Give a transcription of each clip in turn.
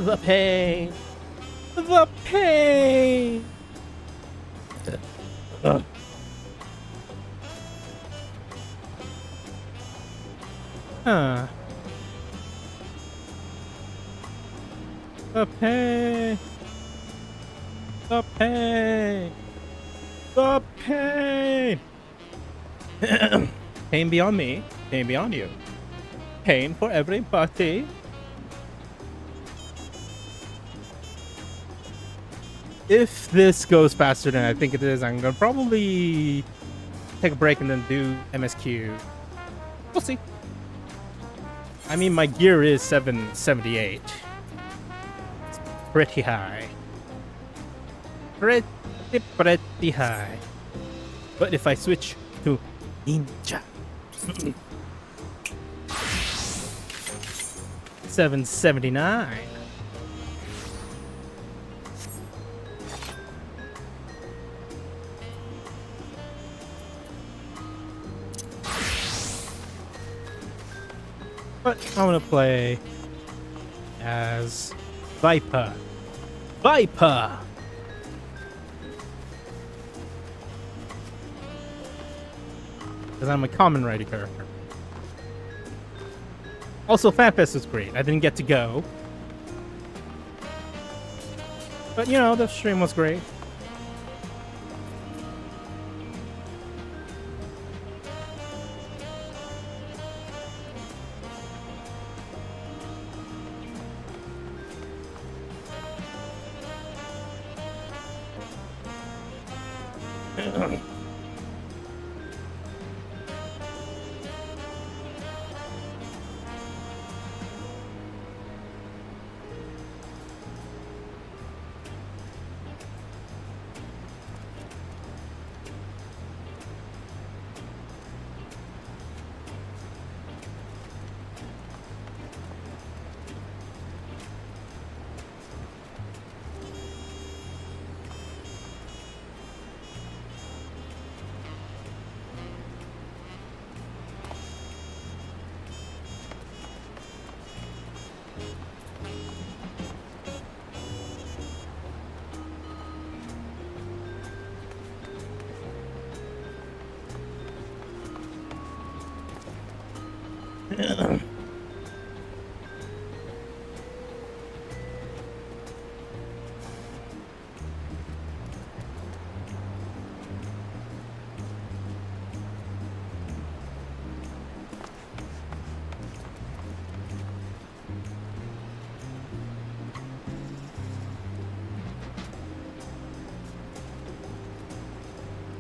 The pain. The pain. Huh. The pain. The pain. The pain. Pain beyond me. Pain beyond you. Pain for everybody. If this goes faster than I think it is, I'm gonna probably take a break and then do MSQ. We'll see. I mean, my gear is 778. It's pretty high. Pretty high. But if I switch to Ninja, 779. But I want to play as Viper. Viper! Because I'm a common ready character. Also, FanFest was great. I didn't get to go. But, you know, the stream was great.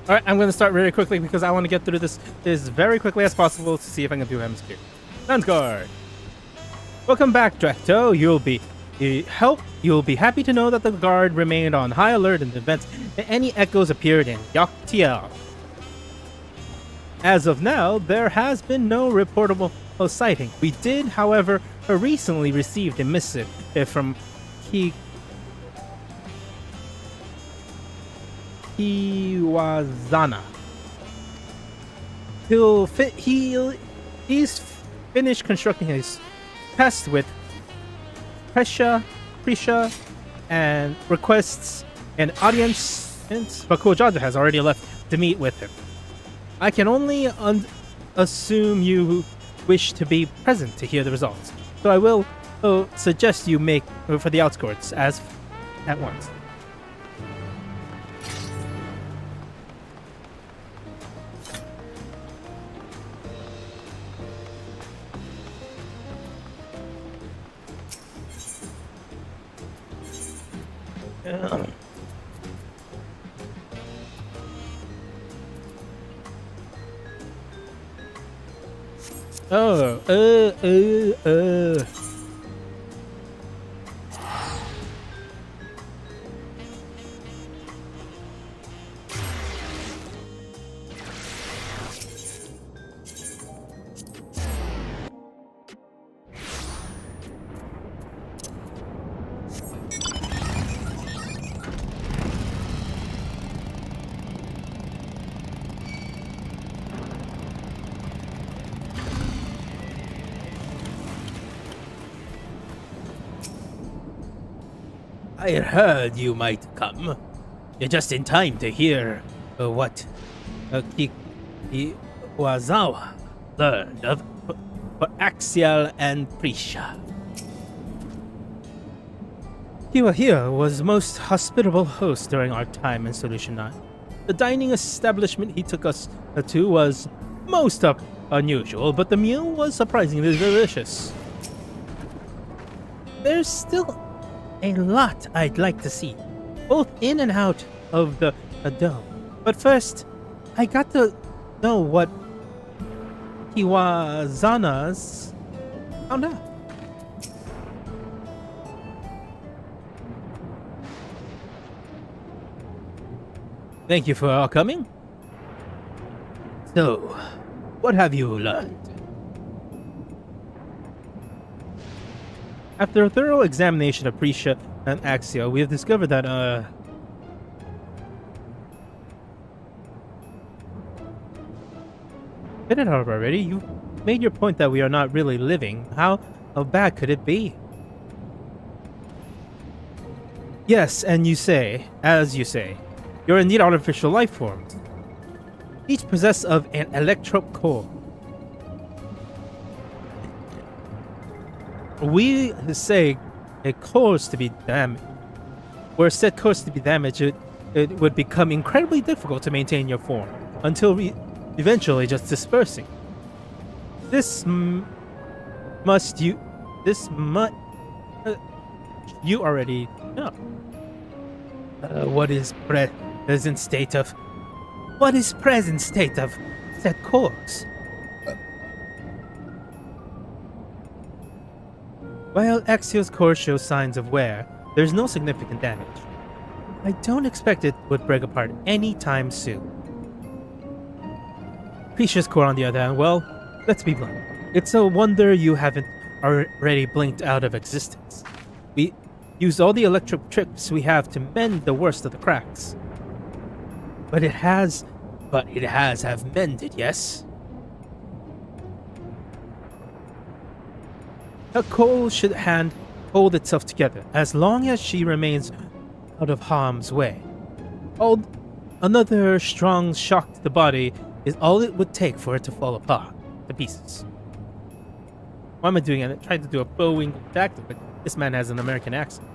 Alright, I'm going to start really quickly because I want to get through this as very quickly as possible to see if I can do MSQ. Landsguard! Welcome back, Drac'to. You'll be happy to know that the guard remained on high alert in the event that any echoes appeared in XIV. As of now, there has been no reportable sighting. We did, however, recently received a missive from Kiwazana. He's finished constructing his test with Prisha, and requests an audience, but Kojaja has already left to meet with him. I can only assume you wish to be present to hear the results, so I will suggest you make for the outskirts at once. Oh, I heard you might come. You're just in time to hear what Kiwazawa learned of Vana'diel and Prisha. Kiwa here was most hospitable host during our time in Solution 9. The dining establishment he took us to was most unusual, but the meal was surprisingly delicious. There's still a lot I'd like to see, both in and out of the dome. But first, I got to know what Kiwazana's found out. Thank you for coming. So, what have you learned? After a thorough examination of Prisha and Axia, we have discovered that, Get it out already. You made your point that we are not really living. How bad could it be? Yes, and as you say, you're indeed artificial life forms, each possessed of an electro core. We say a course to be damaged. Were said course to be damaged, it would become incredibly difficult to maintain your form until eventually just dispersing. You already know. What is present state of said course? While Axial's core shows signs of wear, there's no significant damage. I don't expect it would break apart anytime soon. Prisha's core, on the other hand, well, let's be blunt. It's a wonder you haven't already blinked out of existence. We used all the electric tricks we have to mend the worst of the cracks. But it has have mended, yes? Her coal should hold itself together as long as she remains out of harm's way. Another strong shock to the body is all it would take for it to fall apart to pieces. Why am I doing it? I'm trying to do a bowing Drac'to, but this man has an American accent.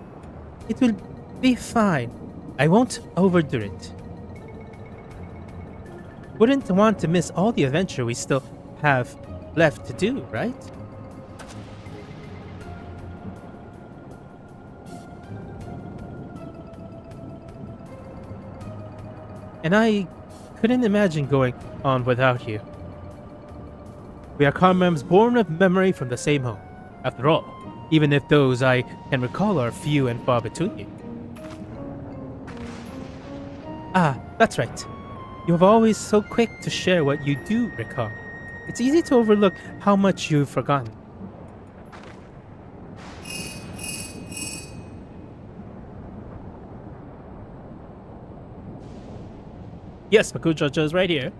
It will be fine. I won't overdo it. Wouldn't want to miss all the adventure we still have left to do, right? And I couldn't imagine going on without you. We are comrades born of memory from the same home, after all, even if those I can recall are few and far between. Ah, that's right. You're always so quick to share what you do recall. It's easy to overlook how much you've forgotten. Yes, Makujojo is right here.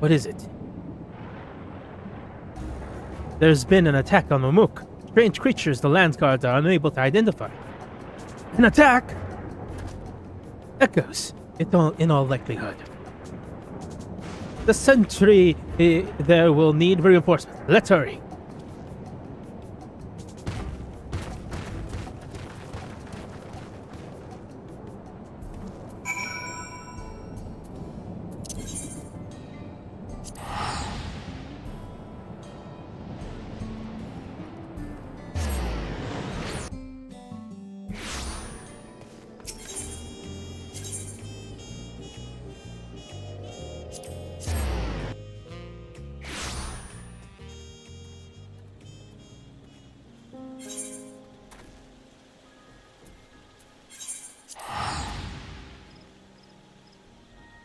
What is it? There's been an attack on Momuk. Strange creatures the land guards are unable to identify. An attack? Echoes, in all likelihood. The sentry there will need reinforcement. Let's hurry.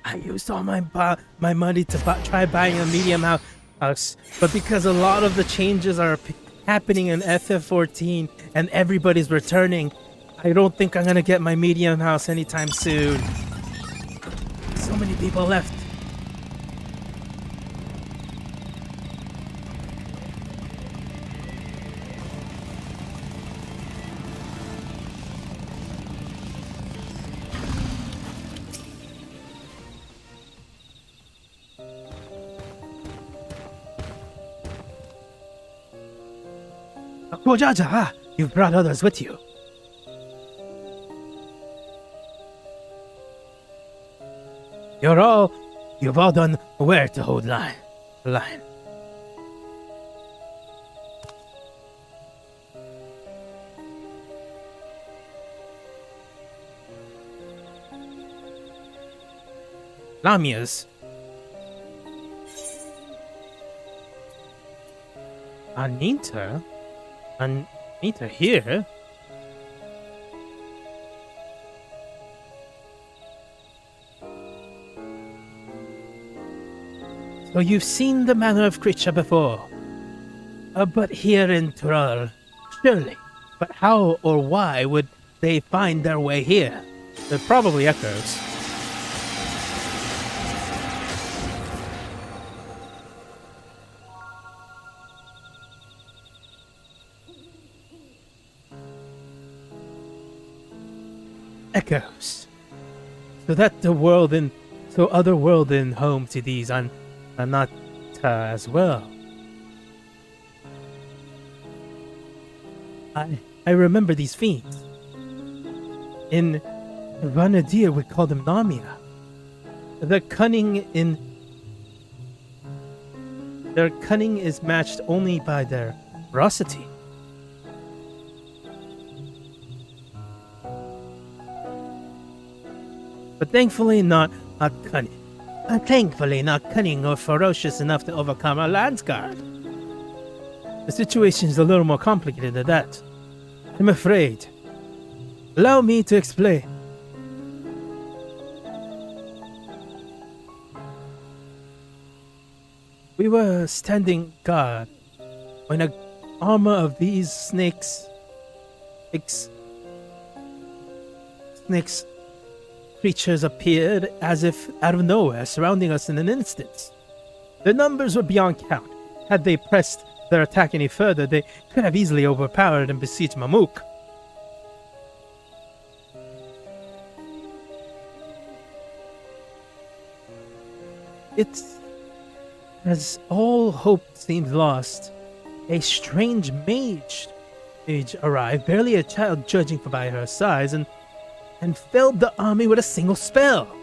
I used all my money to try buying a medium house, but because a lot of the changes are happening in FF14 and everybody's returning, I don't think I'm gonna get my medium house anytime soon. So many people left. Kojaja, you've brought others with you. You've all done where to hold line. Lamias. Anita here? So you've seen the manner of creature before. But here in Thrall, surely. But how or why would they find their way here? They're probably echoes. Echoes. So other world and home to these are not as well. I remember these fiends. In Vana'diel, we call them Namia. Their cunning is matched only by their ferocity. But thankfully not cunning. Thankfully not cunning or ferocious enough to overcome our Landsguard. The situation is a little more complicated than that. I'm afraid. Allow me to explain. We were standing guard when an armor of these snakes creatures appeared as if out of nowhere, surrounding us in an instant. Their numbers were beyond count. Had they pressed their attack any further, they could have easily overpowered and besieged Mamuk. It's as all hope seemed lost. A strange mage arrived, barely a child judging by her size, and felled the army with a single spell.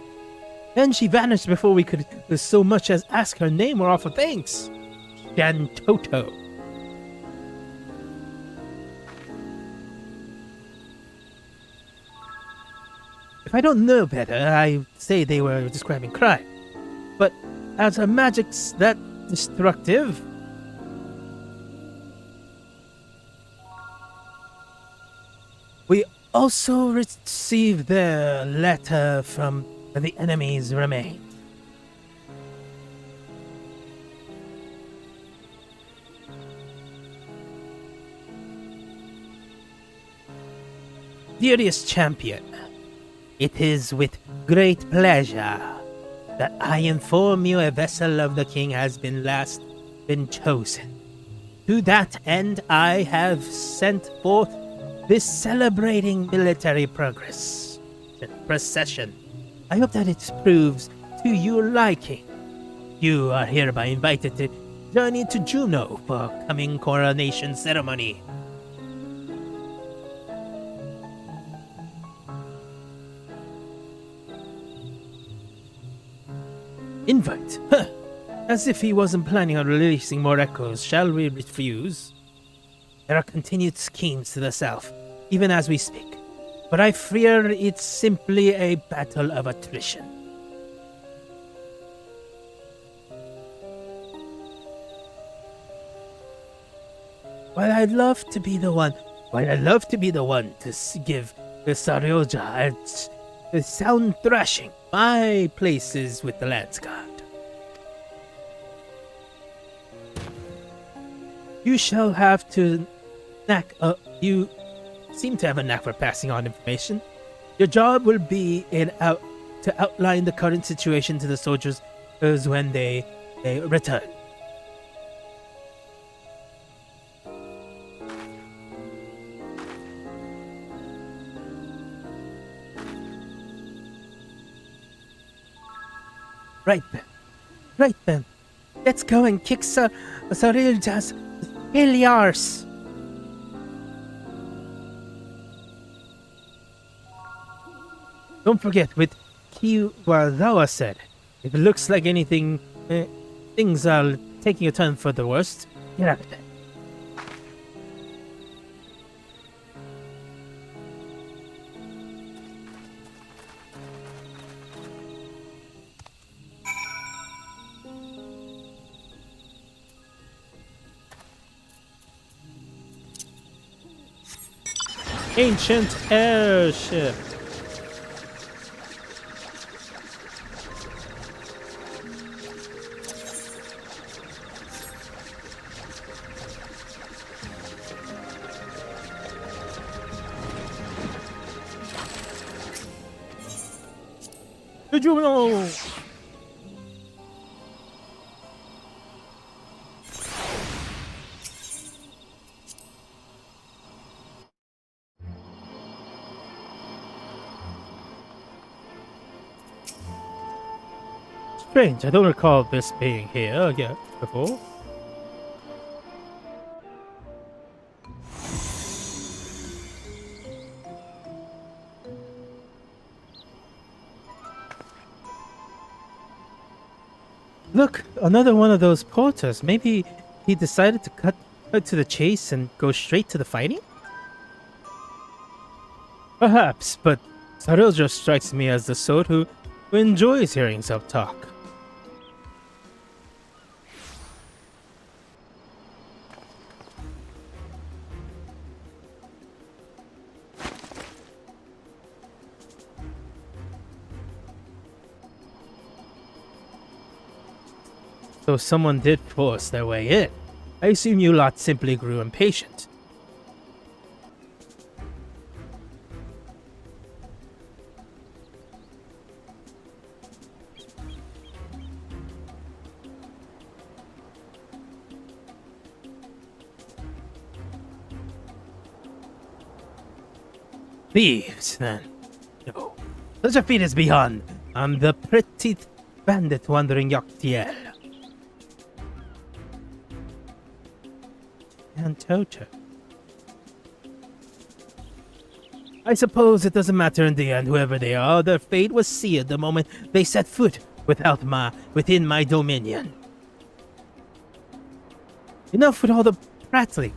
Then she vanished before we could so much as ask her name or offer thanks. Jantoto. If I don't know better, I say they were describing crime. But as her magic's that destructive, we also received their letter from the enemy's remains. Dearest champion, it is with great pleasure that I inform you a vessel of the king has been chosen. To that end, I have sent forth this celebrating military procession. I hope that it proves to your liking. You are hereby invited to journey to Juneau for coming coronation ceremony. Invite? Huh. As if he wasn't planning on releasing more echoes, shall we refuse? There are continued schemes to the south, even as we speak, but I fear it's simply a battle of attrition. While I'd love to be the one to give the Sarioja a sound thrashing, my place is with the Landsguard. You shall have to you seem to have a knack for passing on information. Your job will be to outline the current situation to the soldiers when they return. Right then. Let's go and kick Sarilja's Heliars. Don't forget what Kiwarazawa said. If it looks like anything, things are taking a turn for the worst, get out of there. Ancient airship. Did you know? Strange, I don't recall this being here again before. Look, another one of those porters. Maybe he decided to cut to the chase and go straight to the fighting? Perhaps, but Sarilja strikes me as the sort who enjoys hearing self-talk. So someone did force their way in. I assume you lot simply grew impatient. Thieves, then. No. Such a feat is beyond. I'm the pretty bandit wandering Vana'diel. And Toto. I suppose it doesn't matter in the end, whoever they are, their fate was sealed the moment they set foot within my dominion. Enough with all the prattling.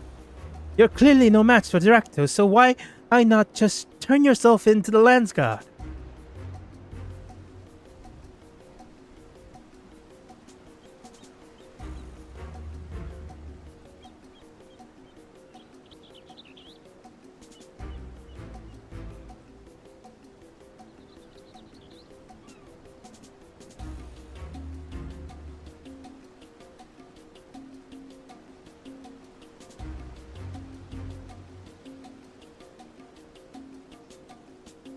You're clearly no match for Drac'to, so why not just turn yourself into the Landsguard?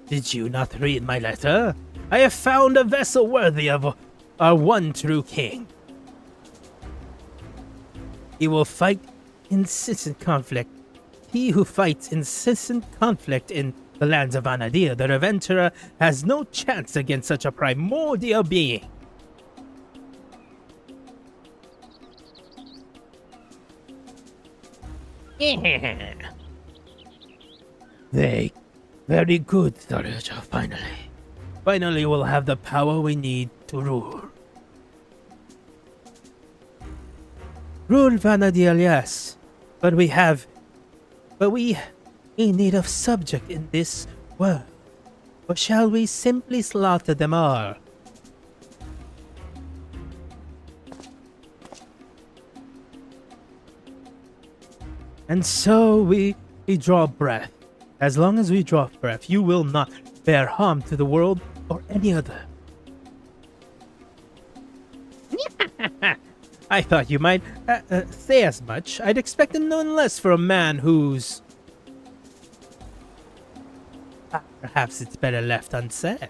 Did you not read my letter? I have found a vessel worthy of our one true king. He will fight incessant conflict. He who fights incessant conflict in the lands of Vana'diel, the adventurer, has no chance against such a primordial being. Very good, Sarilja, finally. Finally we'll have the power we need to rule. Rule Vana'diel, yes. But we in need of subject in this world. Or shall we simply slaughter them all? And so we draw breath. As long as we draw breath, you will not bear harm to the world or any other. I thought you might say as much. I'd expect none less for a man who's... perhaps it's better left unsaid.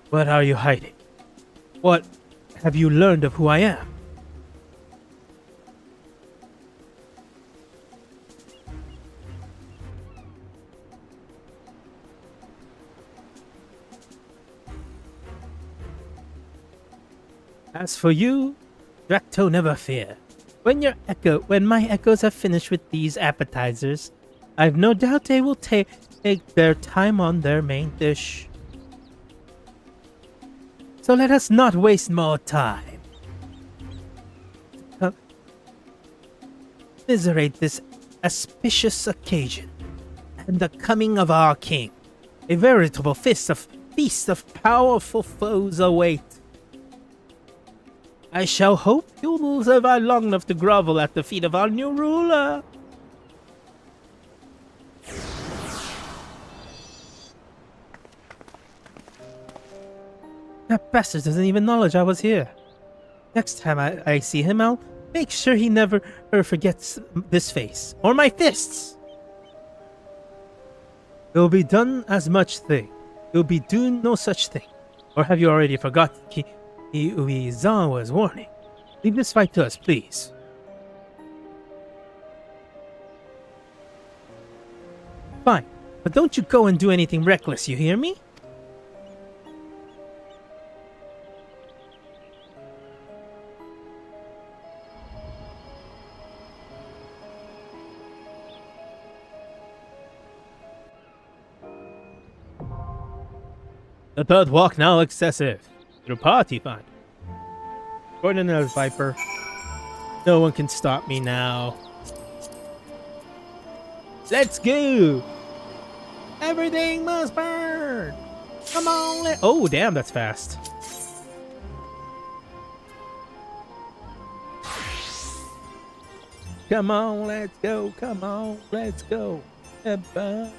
What are you hiding? What have you learned of who I am? As for you, Drac'to, never fear. When my echoes have finished with these appetizers, I've no doubt they will take their time on their main dish. So let us not waste more time. Commiserate this auspicious occasion and the coming of our king. A veritable feast of powerful foes await. I shall hope you will survive long enough to grovel at the feet of our new ruler. That bastard doesn't even acknowledge I was here. Next time I see him, I'll make sure he never forgets this face or my fists. It will be done as much thing. It will be doing no such thing. Or have you already forgotten? Zan was warning. Leave this fight to us, please. Fine, but don't you go and do anything reckless, you hear me? The third walk now excessive. Your party fund. Gordon and Viper. No one can stop me now. Let's go! Everything must burn! Come on, oh, damn, that's fast. Come on, let's go. Come on, let's go. Burn.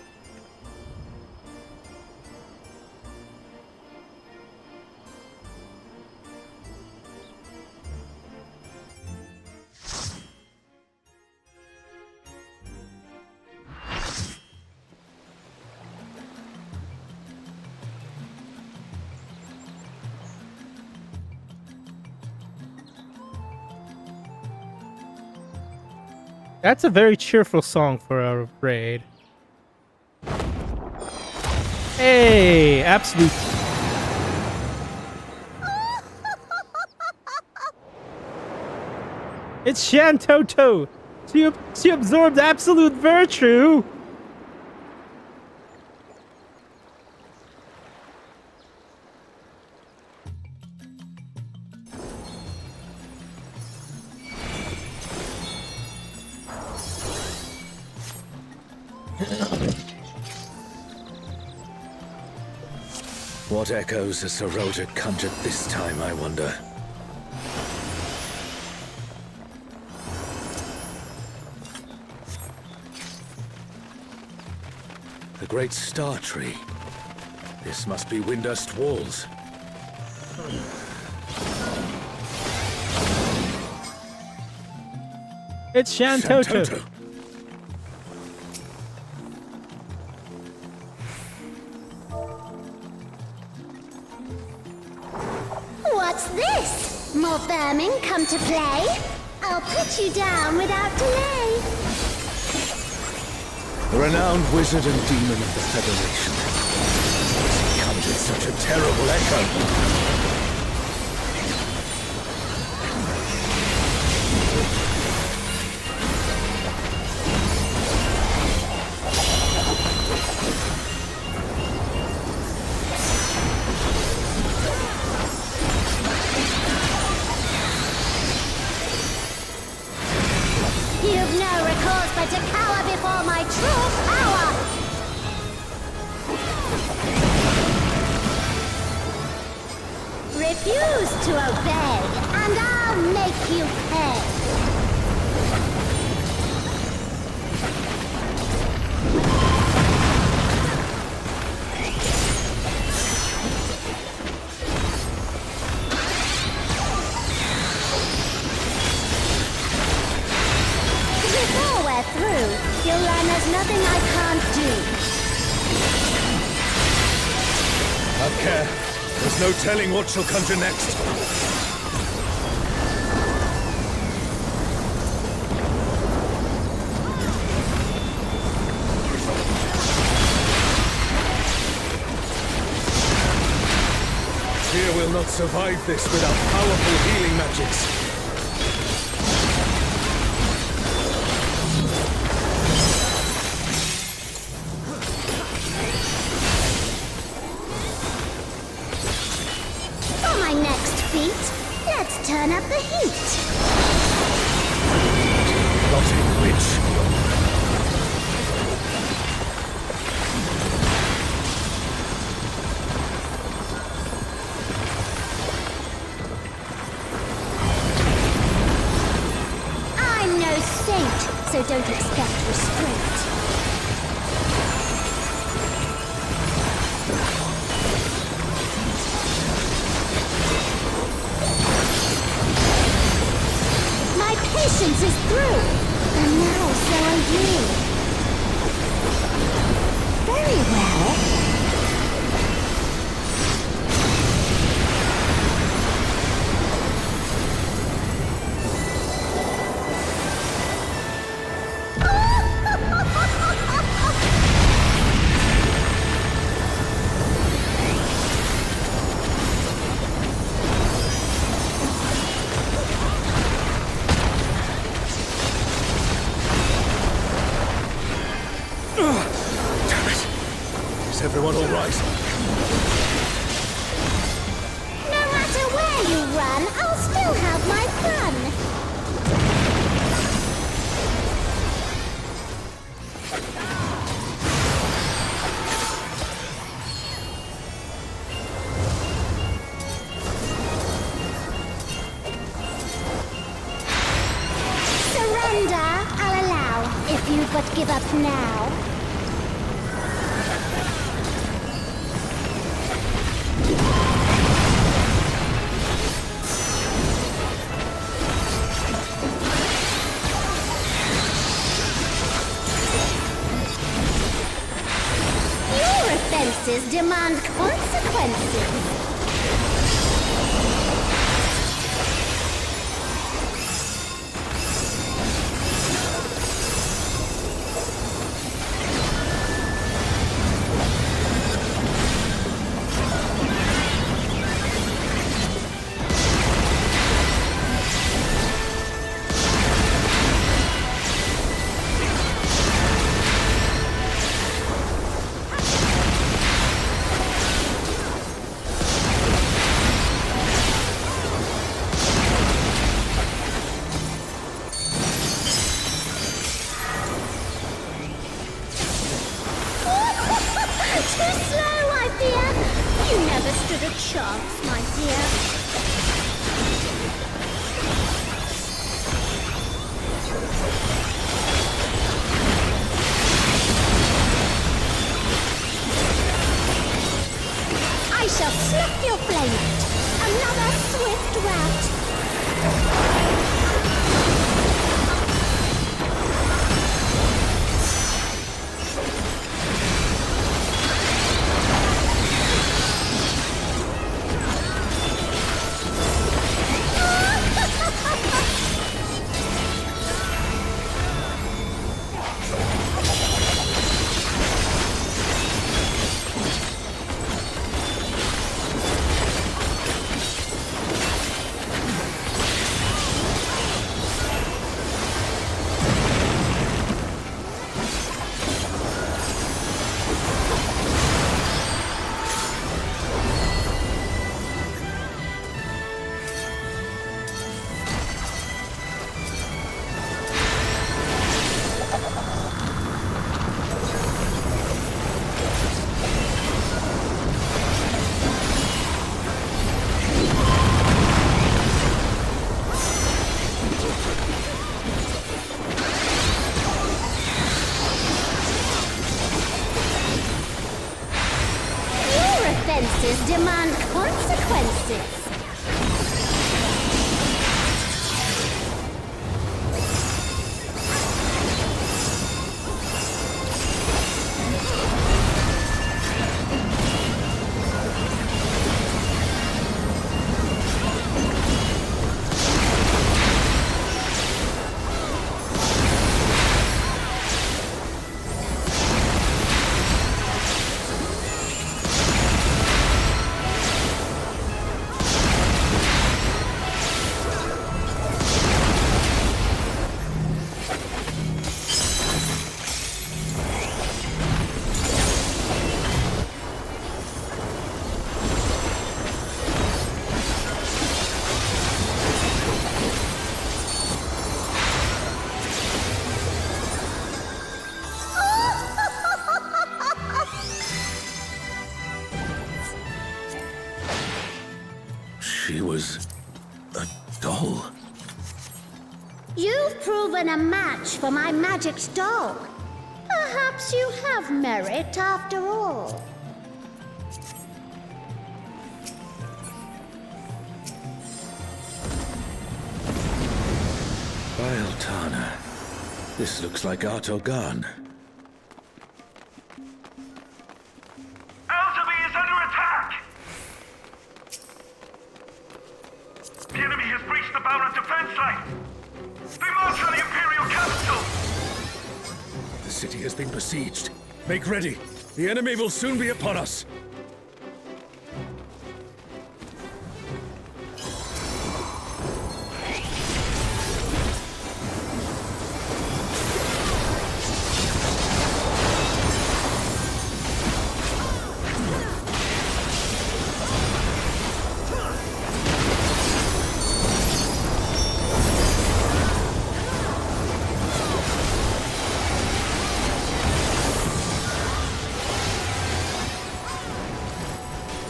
That's a very cheerful song for a raid. Hey, absolute. It's Shantoto. She absorbed absolute virtue. What echoes has Sarota conjured this time, I wonder? The Great Star Tree. This must be Windurst walls. It's Shantoto. What's this? More vermin come to play? I'll put you down without delay. The renowned wizard and demon of the Federation. He conjured such a terrible echo. You've no recourse but to cower before my true power! Refuse to obey, and I'll make you pay! Before we're through, you'll learn there's nothing I can't do. Have care. There's no telling what she'll conjure next. Fear will not survive this without powerful healing magics. turn up the heat. Rotting witch. I'm no saint, so don't expect restraint. My patience is through, and now so are you. Very well. Damn it! Is everyone all right? No matter where you run, I'll still have my fun. Surrender, I'll allow, if you but give up now. Your offenses demand consequences. Too slow, I fear. You never stood a chance, my dear. I shall slip your flame out. Another swift rout. Offenses demand consequences. She was a doll. You've proven a match for my magic's dog. Perhaps you have merit after all. By Altana, this looks like Artogan. XIV is under attack! The enemy has breached the Baron defense line! They march on the Imperial capital! The city has been besieged. Make ready. The enemy will soon be upon us.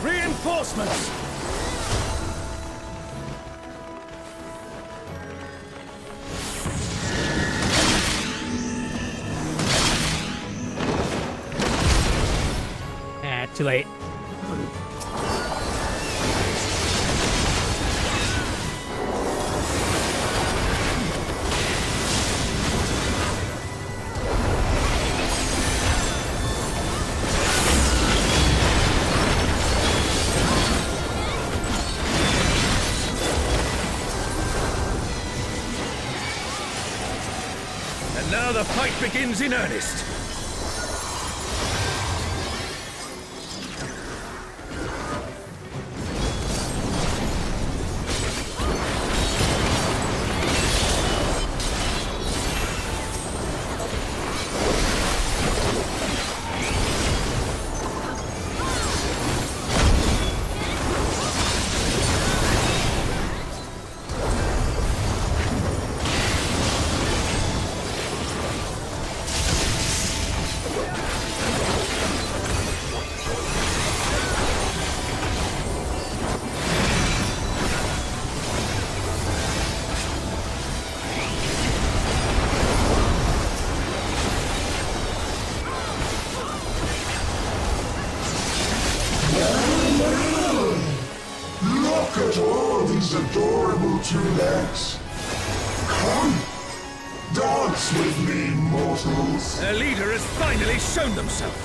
Reinforcements! Too late. And now the fight begins in earnest. Look at all these adorable two legs. Come, dance with me, mortals. Their leader has finally shown themselves.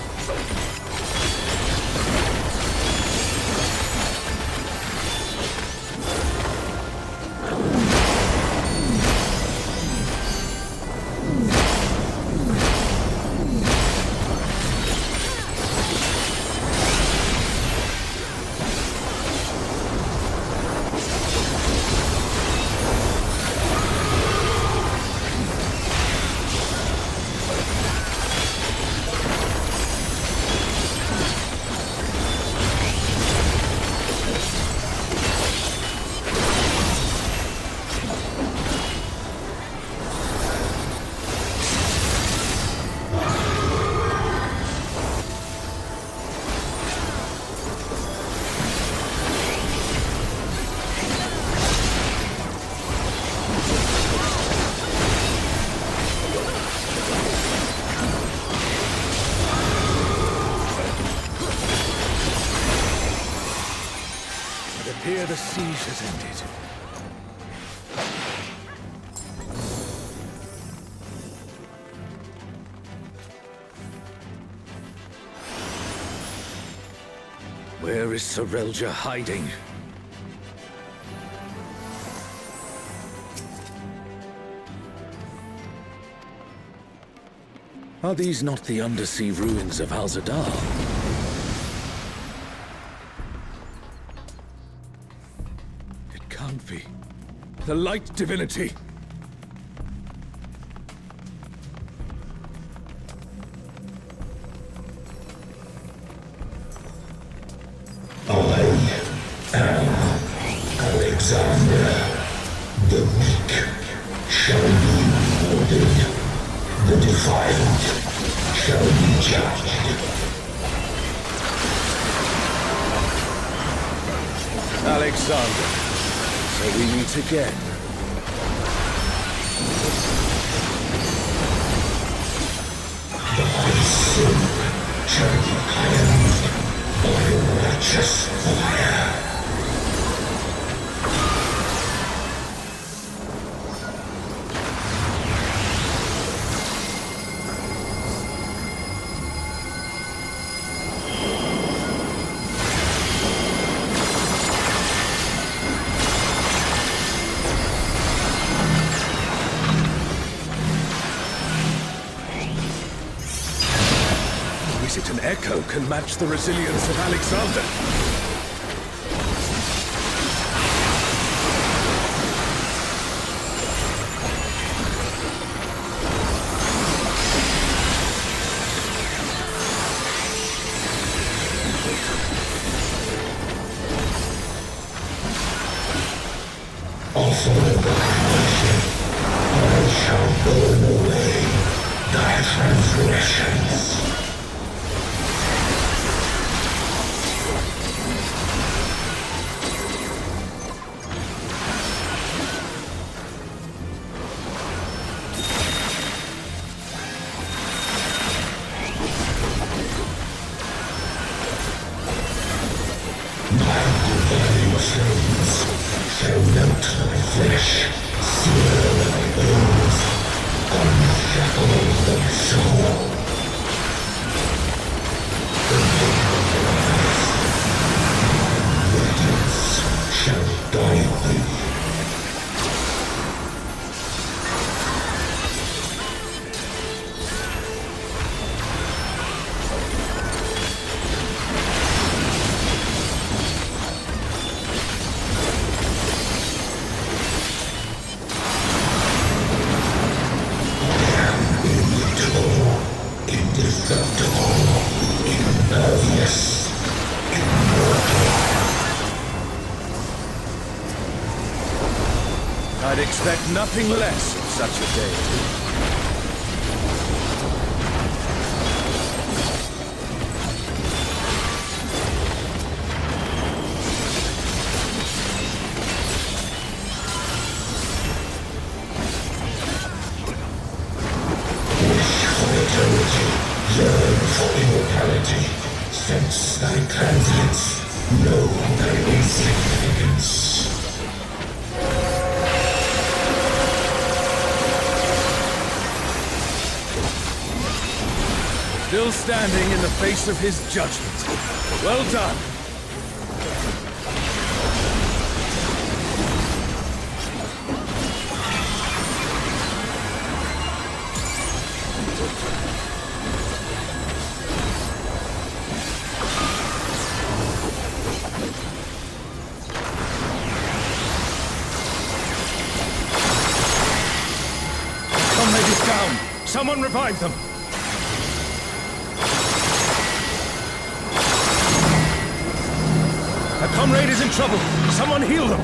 Here the siege has ended. Where is Sorelja hiding? Are these not the undersea ruins of Al-Zadar? Can't be. The light divinity! I am Alexander. The weak shall be rewarded. The defiled shall be judged. Alexander. So we meet again. Thy sin shall be cleansed by righteous fire. Is it an echo can match the resilience of Alexander? Also in thy worship, I shall burn away thy transgressions. Shall melt thy flesh, sear thy bones, unshackle thy soul. Radiance shall guide thee. I'd expect nothing less of such a deity. Yearn for immortality. Sense thy transience. Know thy insignificance. Still standing in the face of his judgment. Well done. Comrade is down. Someone revive them. A comrade is in trouble. Someone heal them.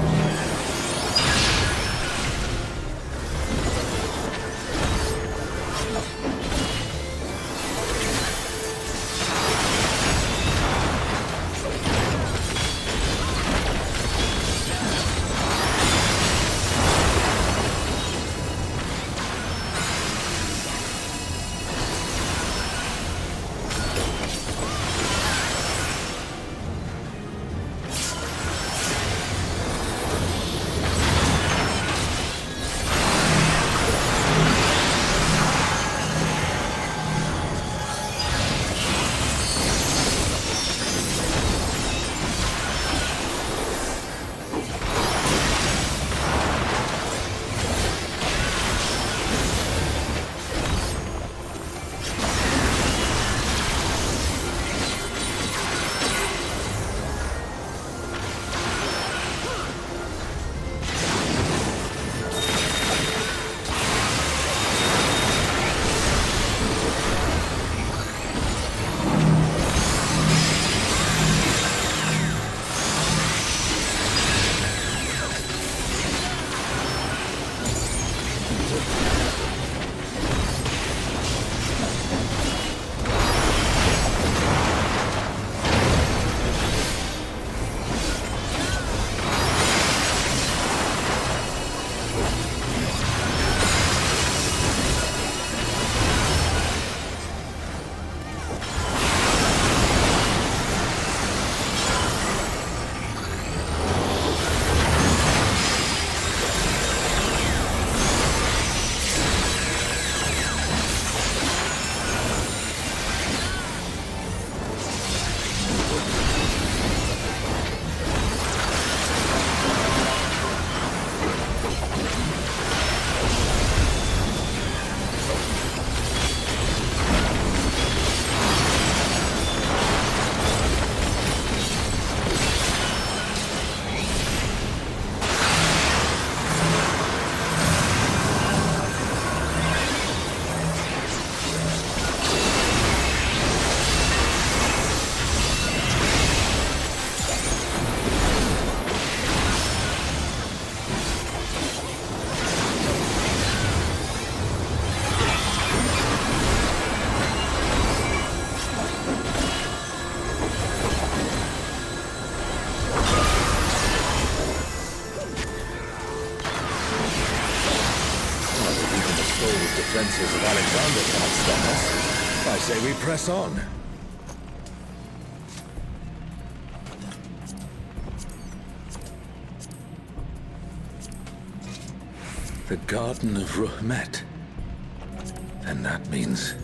forces of Alexander can't stop us. I say we press on. The Garden of Ruhmet. Then that means...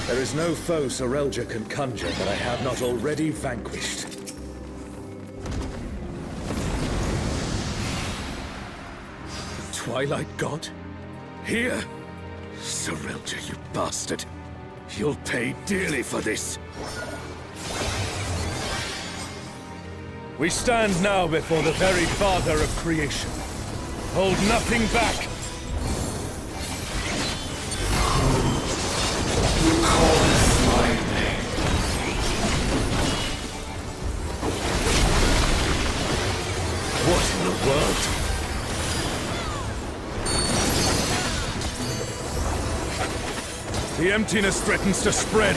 There is no foe Sorelja can conjure that I have not already vanquished. Twilight God? Here? Sorelja, you bastard. You'll pay dearly for this. We stand now before the very father of creation. Hold nothing back. What in the world? The emptiness threatens to spread.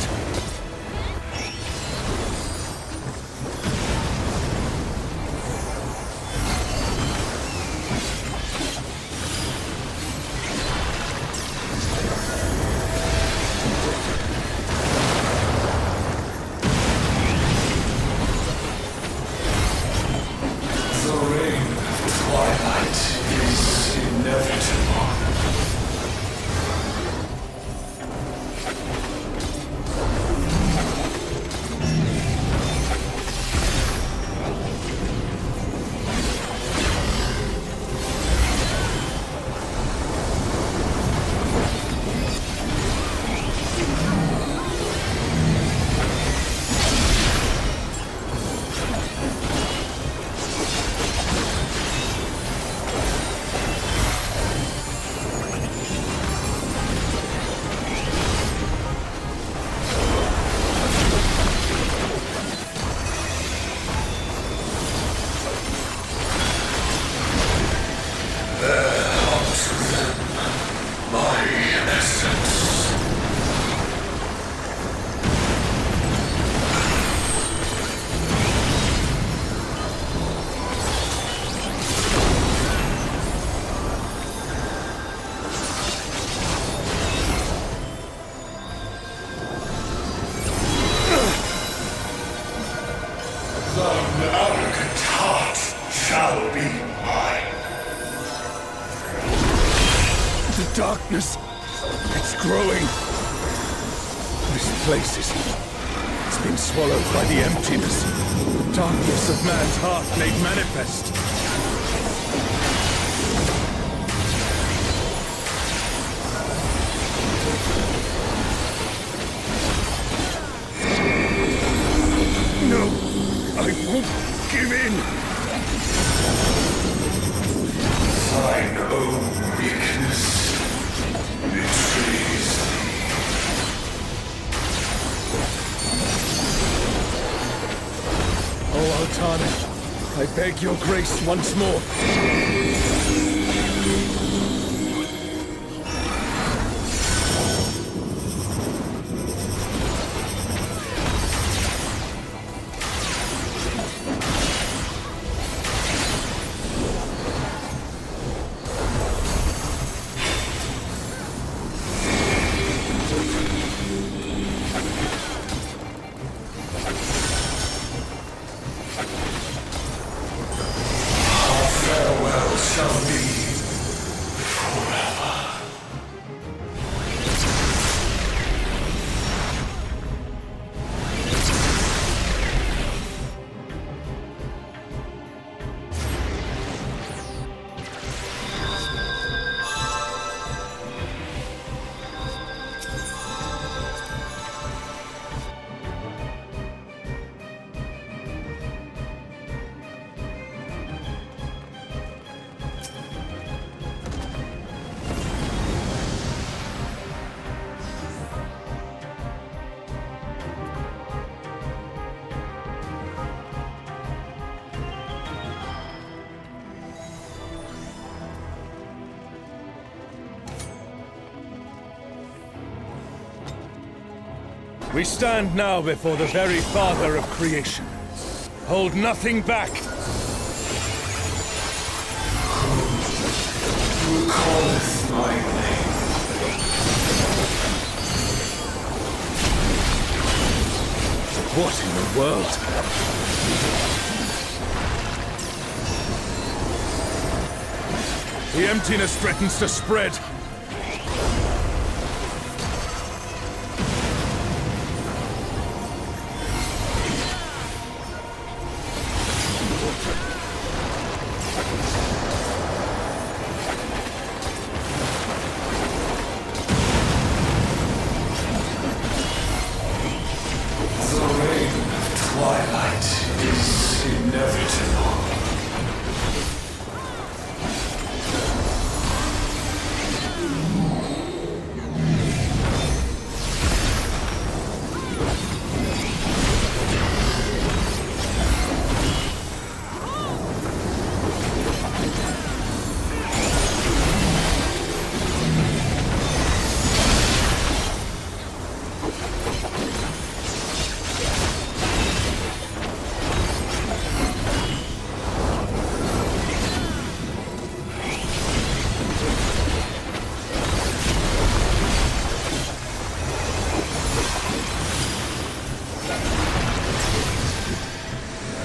Darkness. It's growing. This place it's been swallowed by the emptiness. The darkness of man's heart made manifest. I won't give in! Thine own weakness betrays thee. Oh, Altana, I beg your grace once more. Farewell shall be forever. We stand now before the very Father of creation. Hold nothing back. Who calleth my name? What in the world? The emptiness threatens to spread. The reign of twilight is inevitable.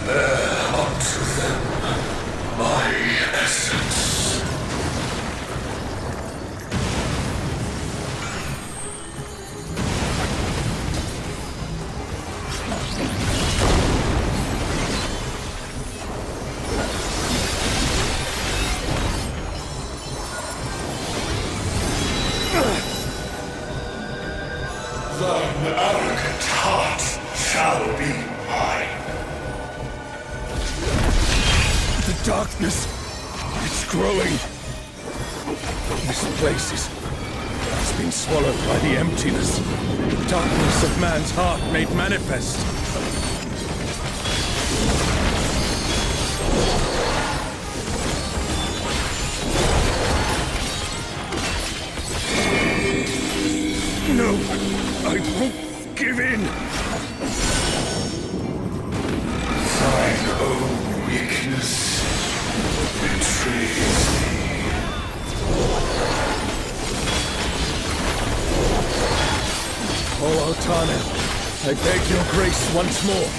Unto them my essence. Thine arrogant heart shall be mine. The darkness, it's growing. This place it's been swallowed by the emptiness. The darkness of man's heart made manifest. No, I won't give in. Thine own weakness betrays thee. Oh, Altana, I beg your grace once more.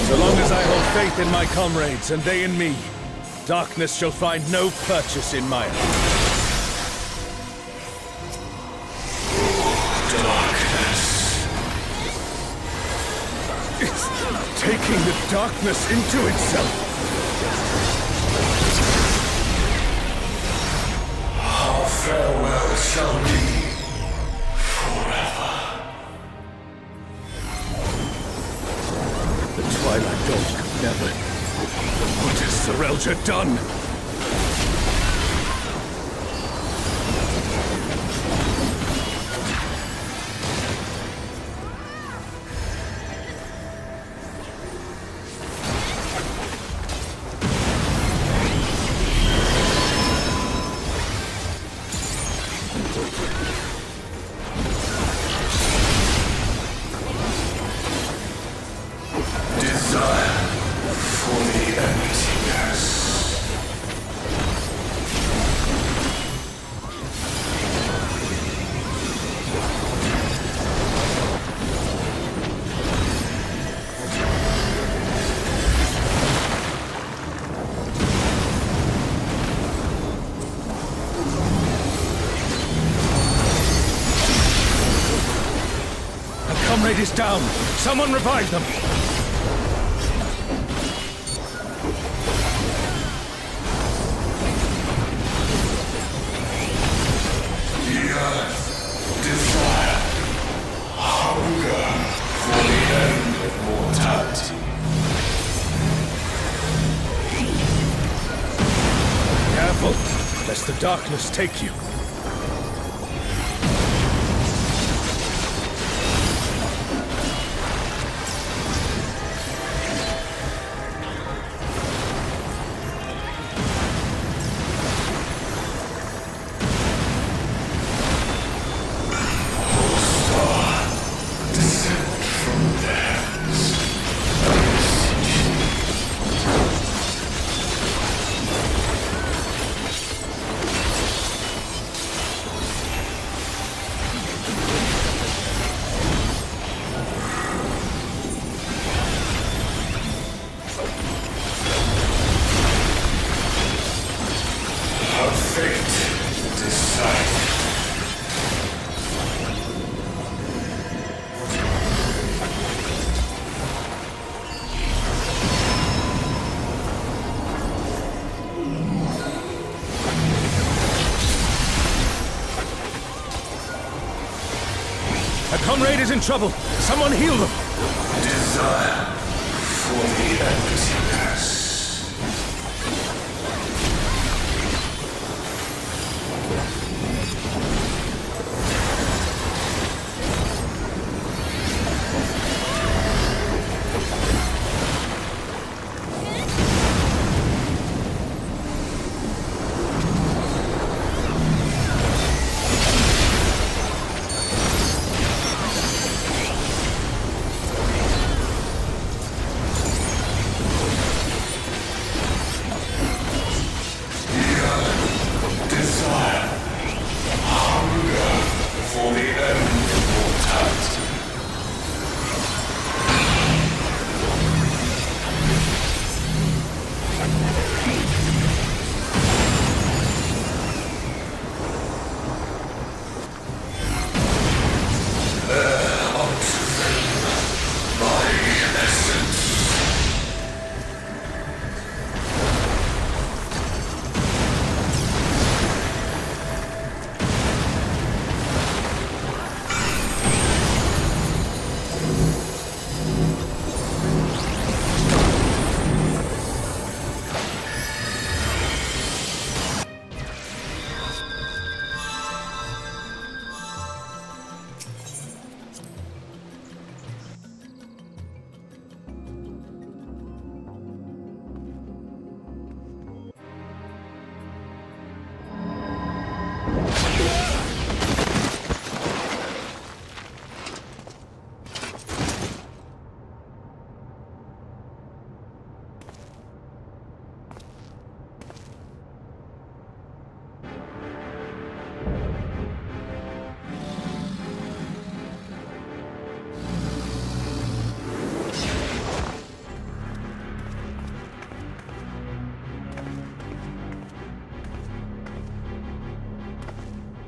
So long as I hold faith in my comrades and they in me, darkness shall find no purchase in my heart. Darkness. It's taking the darkness into itself. How farewell shall be forever. The Twilight Gold could never. What has Serelja done? Desire for the emptiness. A comrade is down. Someone revive them. The earth desire, hunger for the end of mortality. Careful, lest the darkness take you. Descend from the heavens. Her fate decided. A comrade is in trouble. Someone heal them. Desire for the emptiness. Desire, hunger for the end of mortality. Unto them, my essence.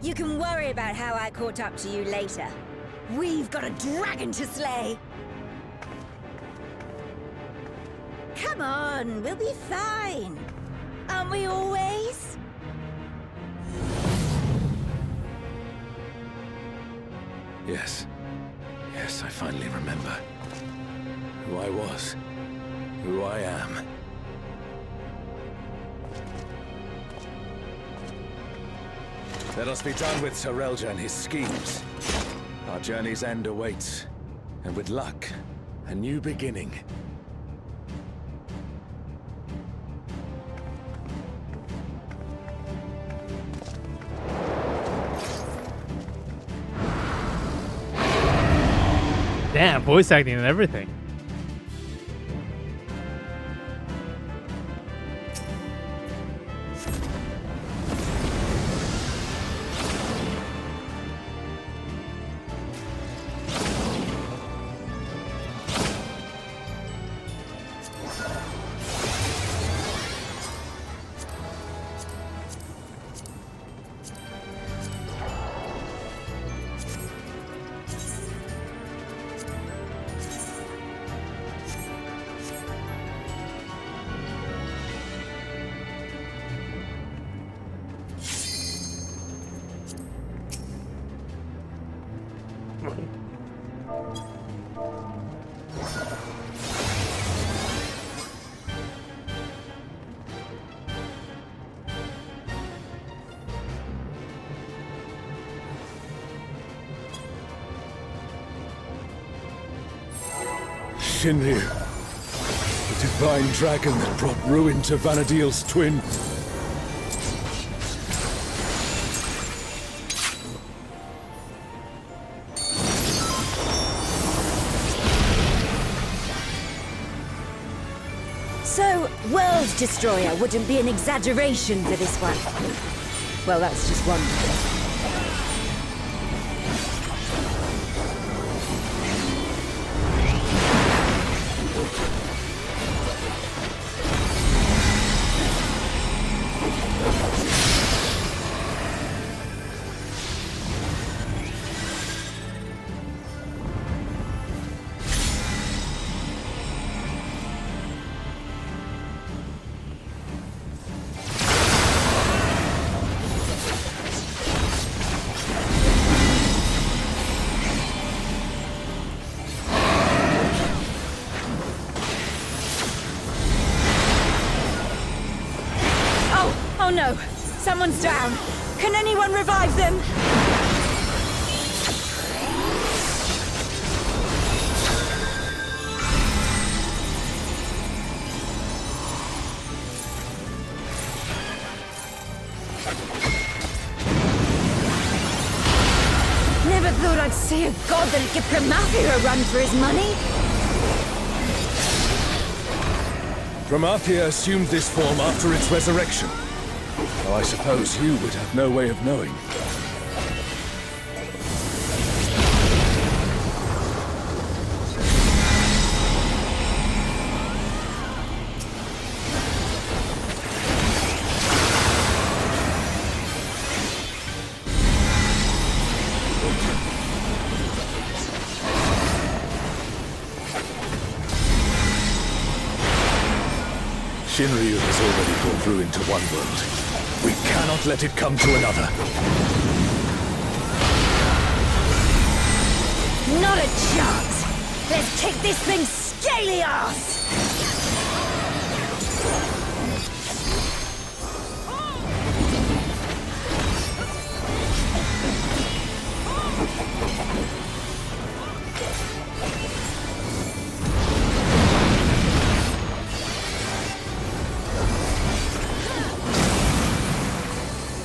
You can worry about how I caught up to you later. We've got a dragon to slay! Come on, we'll be fine. Aren't we always? Yes. Yes, I finally remember. Who I was. Who I am. Let us be done with Sarelja and his schemes. Our journey's end awaits. And with luck, a new beginning. Damn, voice acting and everything. Shinryu, the divine dragon that brought ruin to Vana'diel's twin. So, World Destroyer wouldn't be an exaggeration for this one. Well, that's just one. Oh no! Someone's down! Can anyone revive them? Never thought I'd see a god that'd give Pramathia a run for his money. Pramathia assumed this form after its resurrection. Though I suppose you would have no way of knowing. Shinryu has already brought ruin to one world. We cannot let it come to another. Not a chance! Let's kick this thing's scaly ass!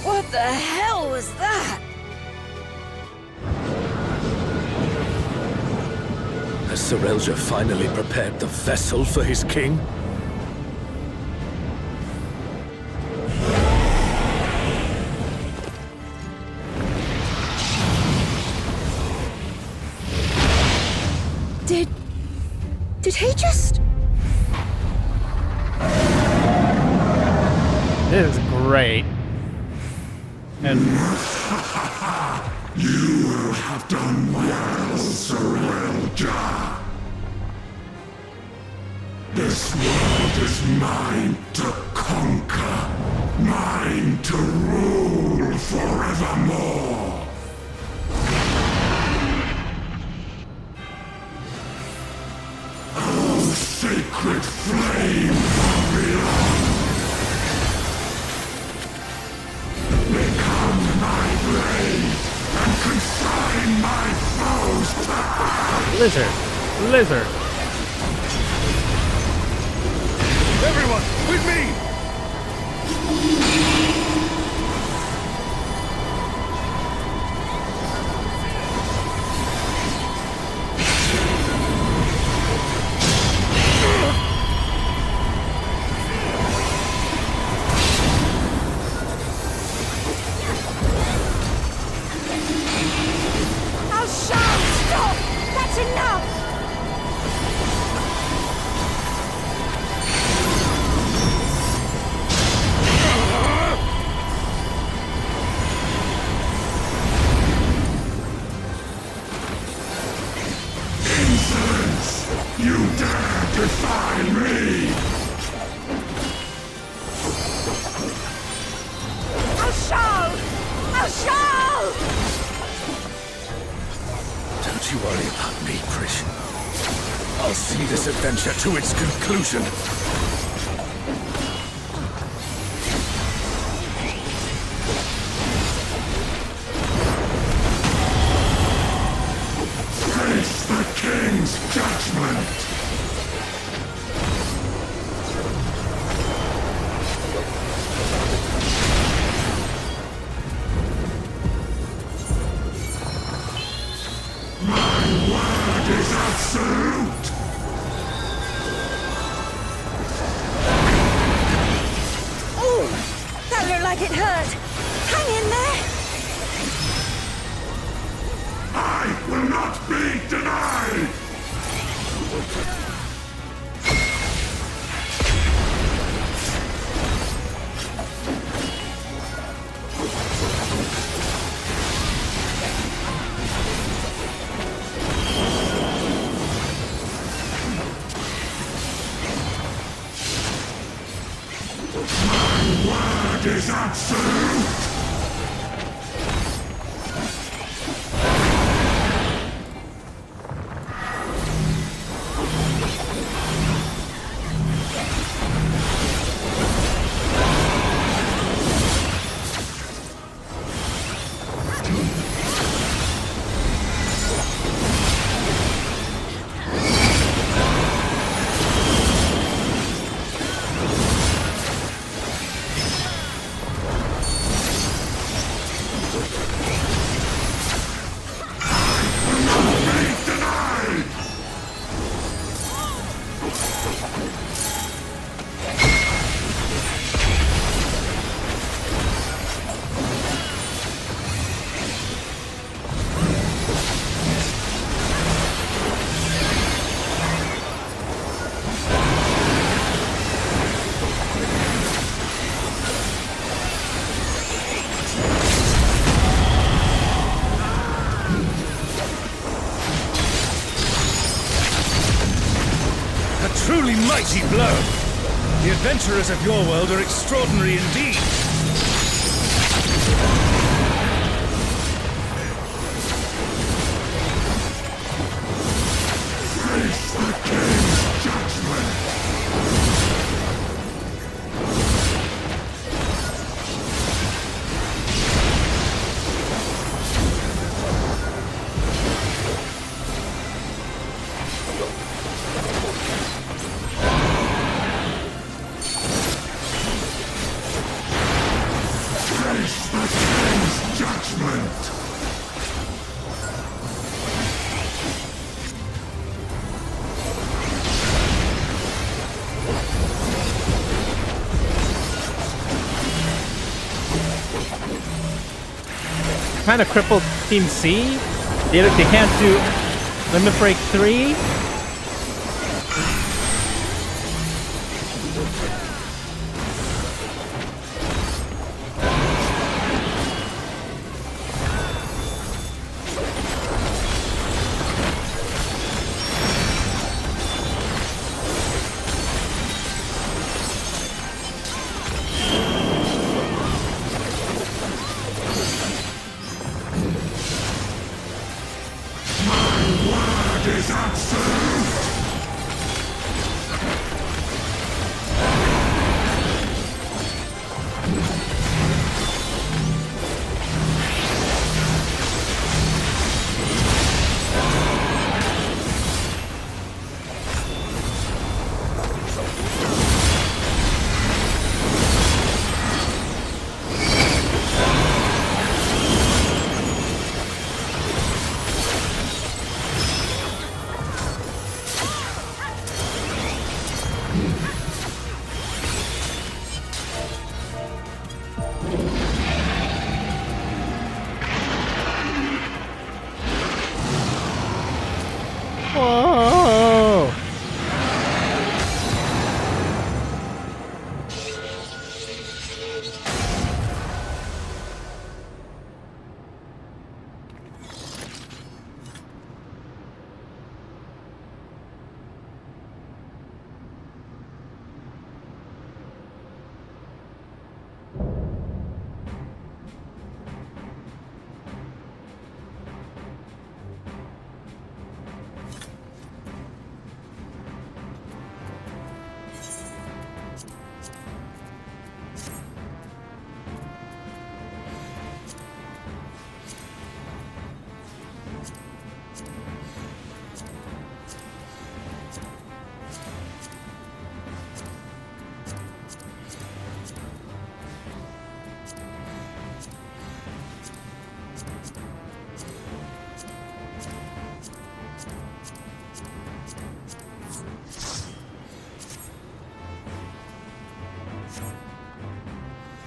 What the hell was that? Has Sarelja finally prepared the vessel for his king? Did he just... This is great. And You have done well, Sarelja. This world is mine to conquer, mine to rule forevermore. Lizard. Lizard. Everyone, with me! Oh, Sean, stop! That's enough! Insolence! You dare defy me! Oh, Sean! Oh, Sean! Don't you worry about me, Prish. I'll see this adventure to its conclusion. Face the king's judgment! My word is absolute! Ooh! That looked like it hurt! Hang in there! I will not be denied! My word is absolute! A truly mighty blow! The adventurers of your world are extraordinary indeed! Face the king's judgment! Face the king's judgment! Kind of crippled Team C. They can't do Limit Break 3. Is absolute!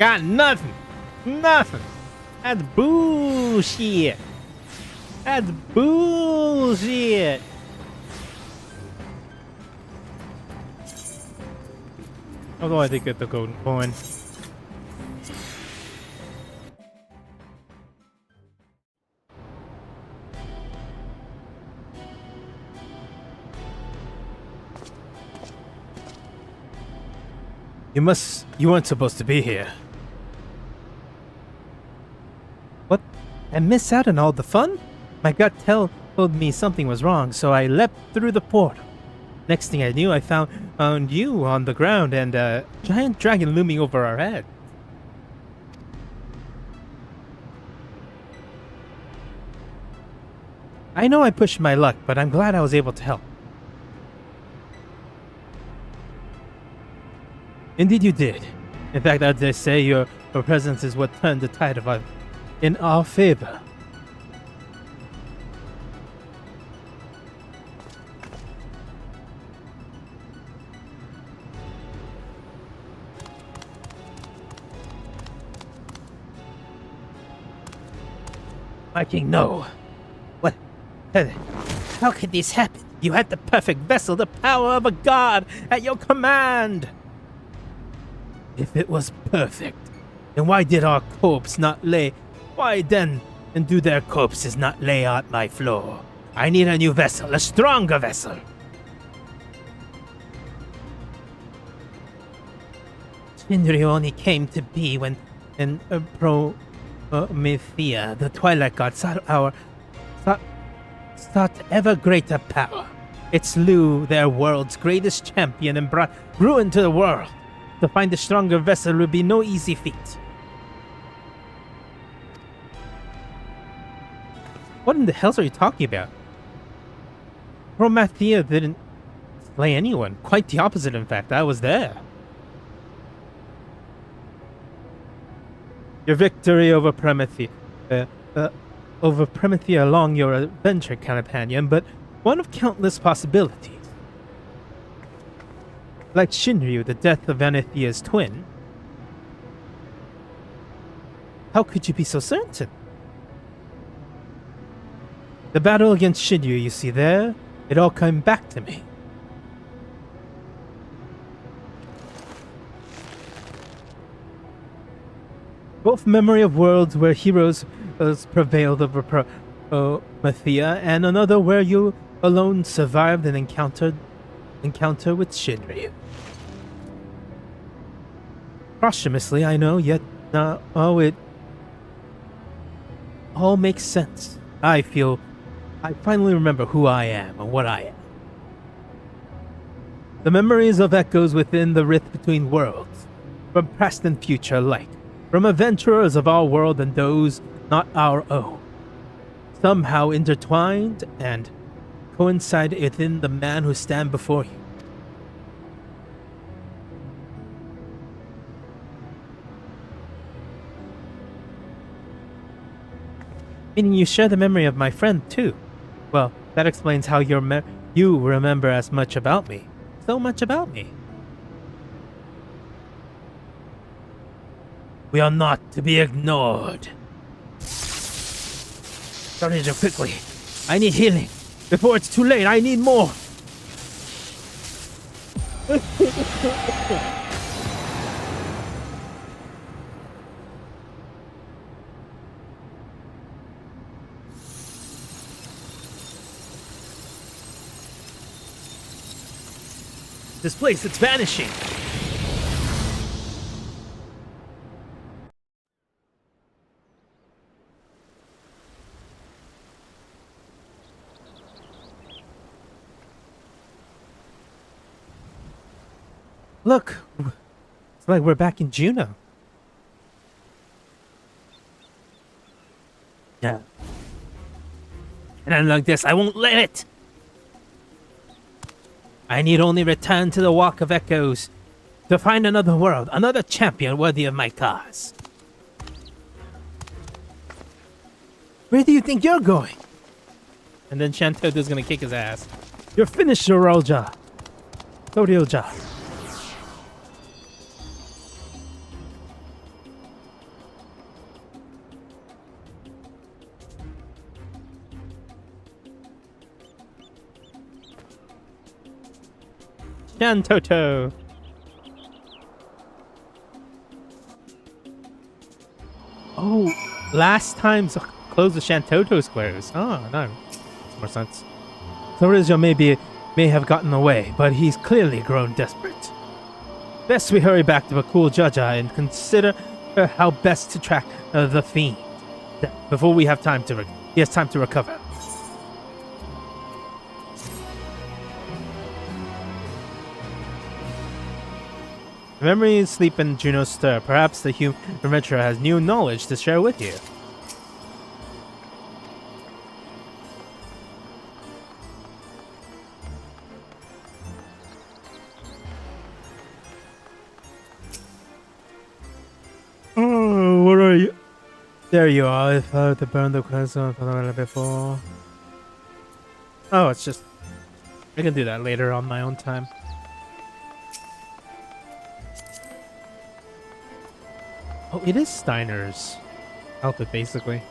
Got nothing. Nothing. That's bullshit. That's bullshit. Although I did get the golden coin. You weren't supposed to be here. What? I missed out on all the fun? My gut told me something was wrong, so I leapt through the portal. Next thing I knew, I found you on the ground and a giant dragon looming over our head. I know I pushed my luck, but I'm glad I was able to help. Indeed you did. In fact, I dare say your presence is what turned the tide in our favor. My king, no. What? How could this happen? You had the perfect vessel, the power of a god at your command! If it was perfect, then why did our corpse not lay... Why then do their corpses not lay out my floor? I need a new vessel, a stronger vessel. Shinryu only came to be when Promethea, the Twilight God, sought ever greater power. It slew their world's greatest champion and brought ruin to the world. To find a stronger vessel would be no easy feat. What in the hell are you talking about? Promethea didn't slay anyone. Quite the opposite, in fact. I was there. Your victory over Promethea along your adventure, companion, but one of countless possibilities. Like Shinryu, the death of Vana'diel's twin. How could you be so certain? The battle against Shinryu, you see there, it all came back to me. Both memory of worlds where heroes prevailed over Promethea, and another where you alone survived an encounter with Shinryu. Posthumously, I know, yet it all makes sense. I feel I finally remember who I am and what I am. The memories of echoes within the rift between worlds, from past and future alike, from adventurers of our world and those not our own, somehow intertwined and coincide within the man who stands before you. Meaning you share the memory of my friend, too. Well, that explains how you remember as much about me. So much about me. We are not to be ignored. Sorry so quickly. I need healing. Before it's too late, I need more. This place, it's vanishing. Look, it's like we're back in Juno. Yeah. And I'm like this, I won't let it! I need only return to the Walk of Echoes to find another world, another champion worthy of my cause. Where do you think you're going? And then Shantoda's gonna kick his ass. You're finished, Sorolja. Sorolja. Shantoto. Oh, last time's closed the Shantoto squares. Oh, no. Makes more sense. Zorilja may have gotten away, but he's clearly grown desperate. Best we hurry back to Bakul Jaja and consider how best to track the fiend before he has time to recover. Memories sleep and Juno stir. Perhaps the human adventurer has new knowledge to share with you. Oh, what are you? There you are. If I to burn the crystal before. Oh, it's just I can do that later on my own time. Oh, it is Steiner's outfit, basically.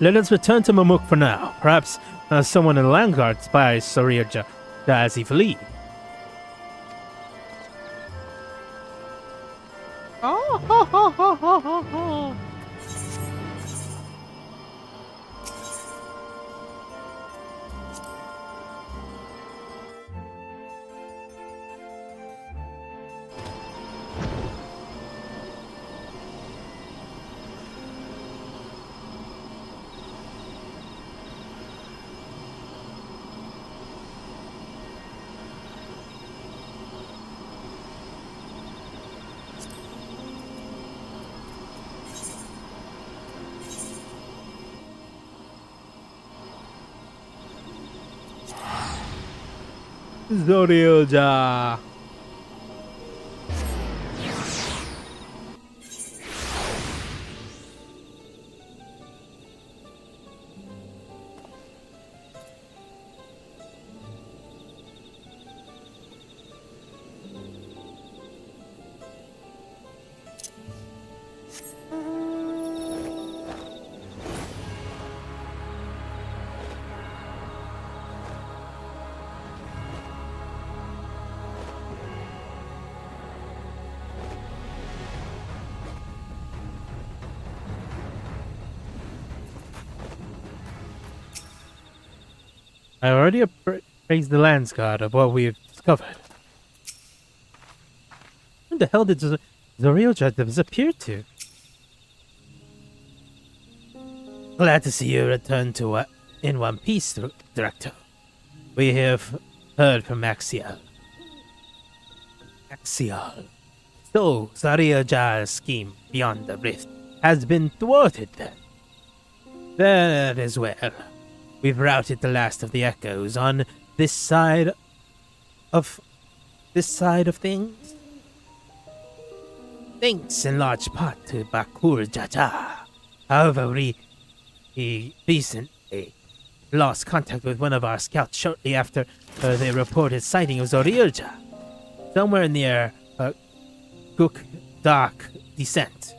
Let us return to Mamuk for now. Perhaps someone in the Land Guard spies Zorilja as he flees. Oh, ho, ho, ho, ho, ho, ho. Zorilja. I already appraised the Lands God of what we've discovered. Where the hell did Zorilja disappear to? Glad to see you return to in one piece, Drac'to. We have heard from Axial. So, Zorilja's scheme beyond the rift has been thwarted then. That is well. We've routed the last of the echoes on this side of things. Thanks in large part to Bakul Jaja. However, we recently lost contact with one of our scouts shortly after they reported sighting of Zorilja, somewhere near Guk Dark Descent.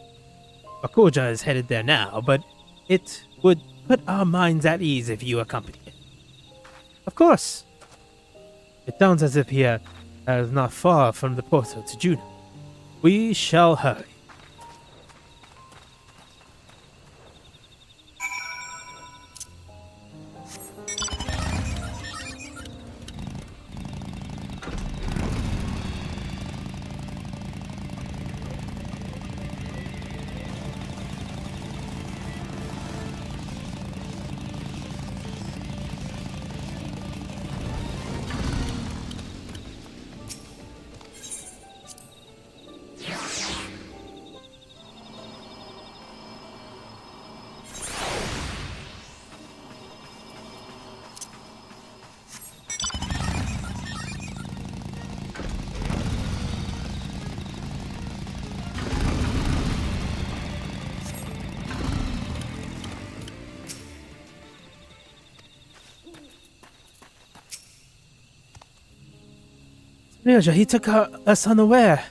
Bakuja is headed there now, but it would put our minds at ease if you accompany him. Of course. It sounds as if he is not far from the portal to Juno. We shall hurry. Zorilja, he took us unaware.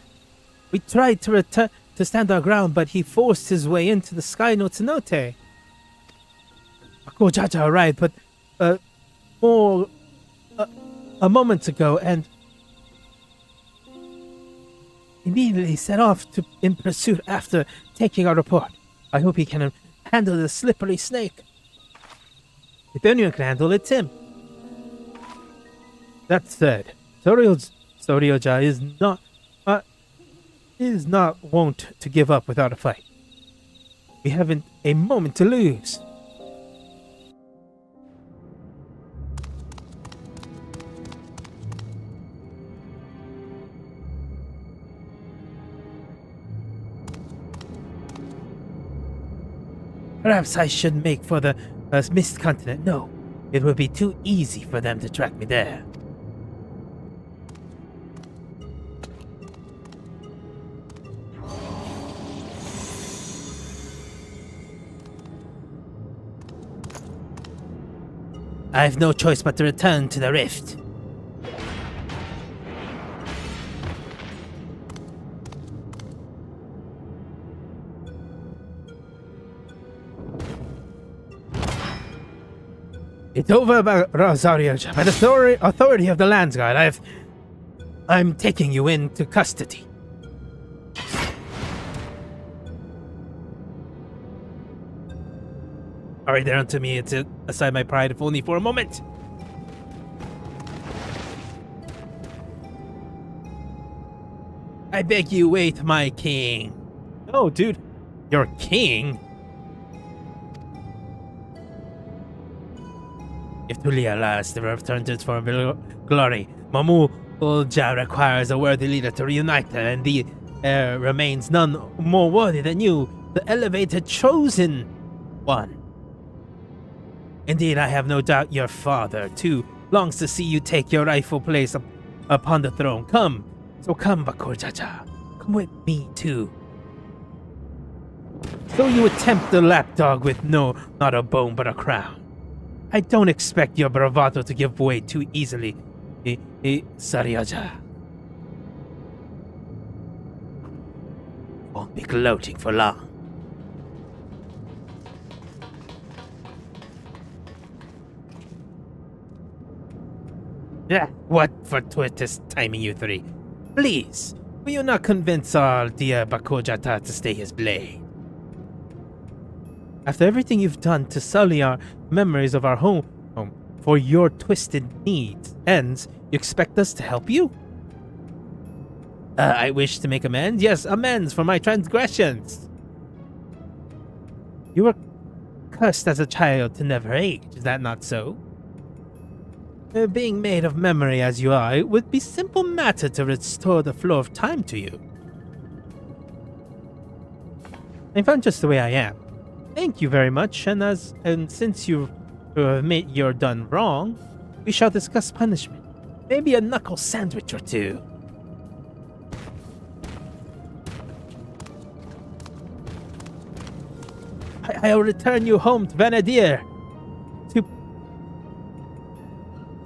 We tried to to stand our ground, but he forced his way into the Sky no Tsunote. Makojaja arrived, but a moment ago, and immediately set off in pursuit after taking our report. I hope he can handle the slippery snake. If anyone can handle it, it's him. That said, Soryoja is not wont to give up without a fight. We haven't a moment to lose. Perhaps I should make for the Mist Continent. No, it would be too easy for them to track me there. I have no choice but to return to the rift. It's over about Rosario. By the authority of the Landsguard, I'm taking you into custody. Alright, there unto me to aside my pride, if only for a moment. I beg you, wait, my king. Oh, dude, your king? If Tulia allows the return to its former glory, Mamu Ulja requires a worthy leader to reunite her, and the heir remains none more worthy than you, the elevated chosen one. Indeed, I have no doubt your father, too, longs to see you take your rightful place upon the throne. Come, Bakurjaja. Come with me, too. So you attempt the lapdog with not a bone but a crown. I don't expect your bravado to give way too easily, Saryaja. Won't be gloating for long. Yeah, what for twit is timing you three? Please, will you not convince our dear Bakojata to stay his blade? After everything you've done to sully our memories of our home for your twisted ends, you expect us to help you? I wish to make amends. Yes, amends for my transgressions. You were cursed as a child to never age, is that not so? Being made of memory as you are, it would be simple matter to restore the flow of time to you. I found just the way I am. Thank you very much, and since you admit you're done wrong, we shall discuss punishment. Maybe a knuckle sandwich or two. I'll return you home to Vana'diel,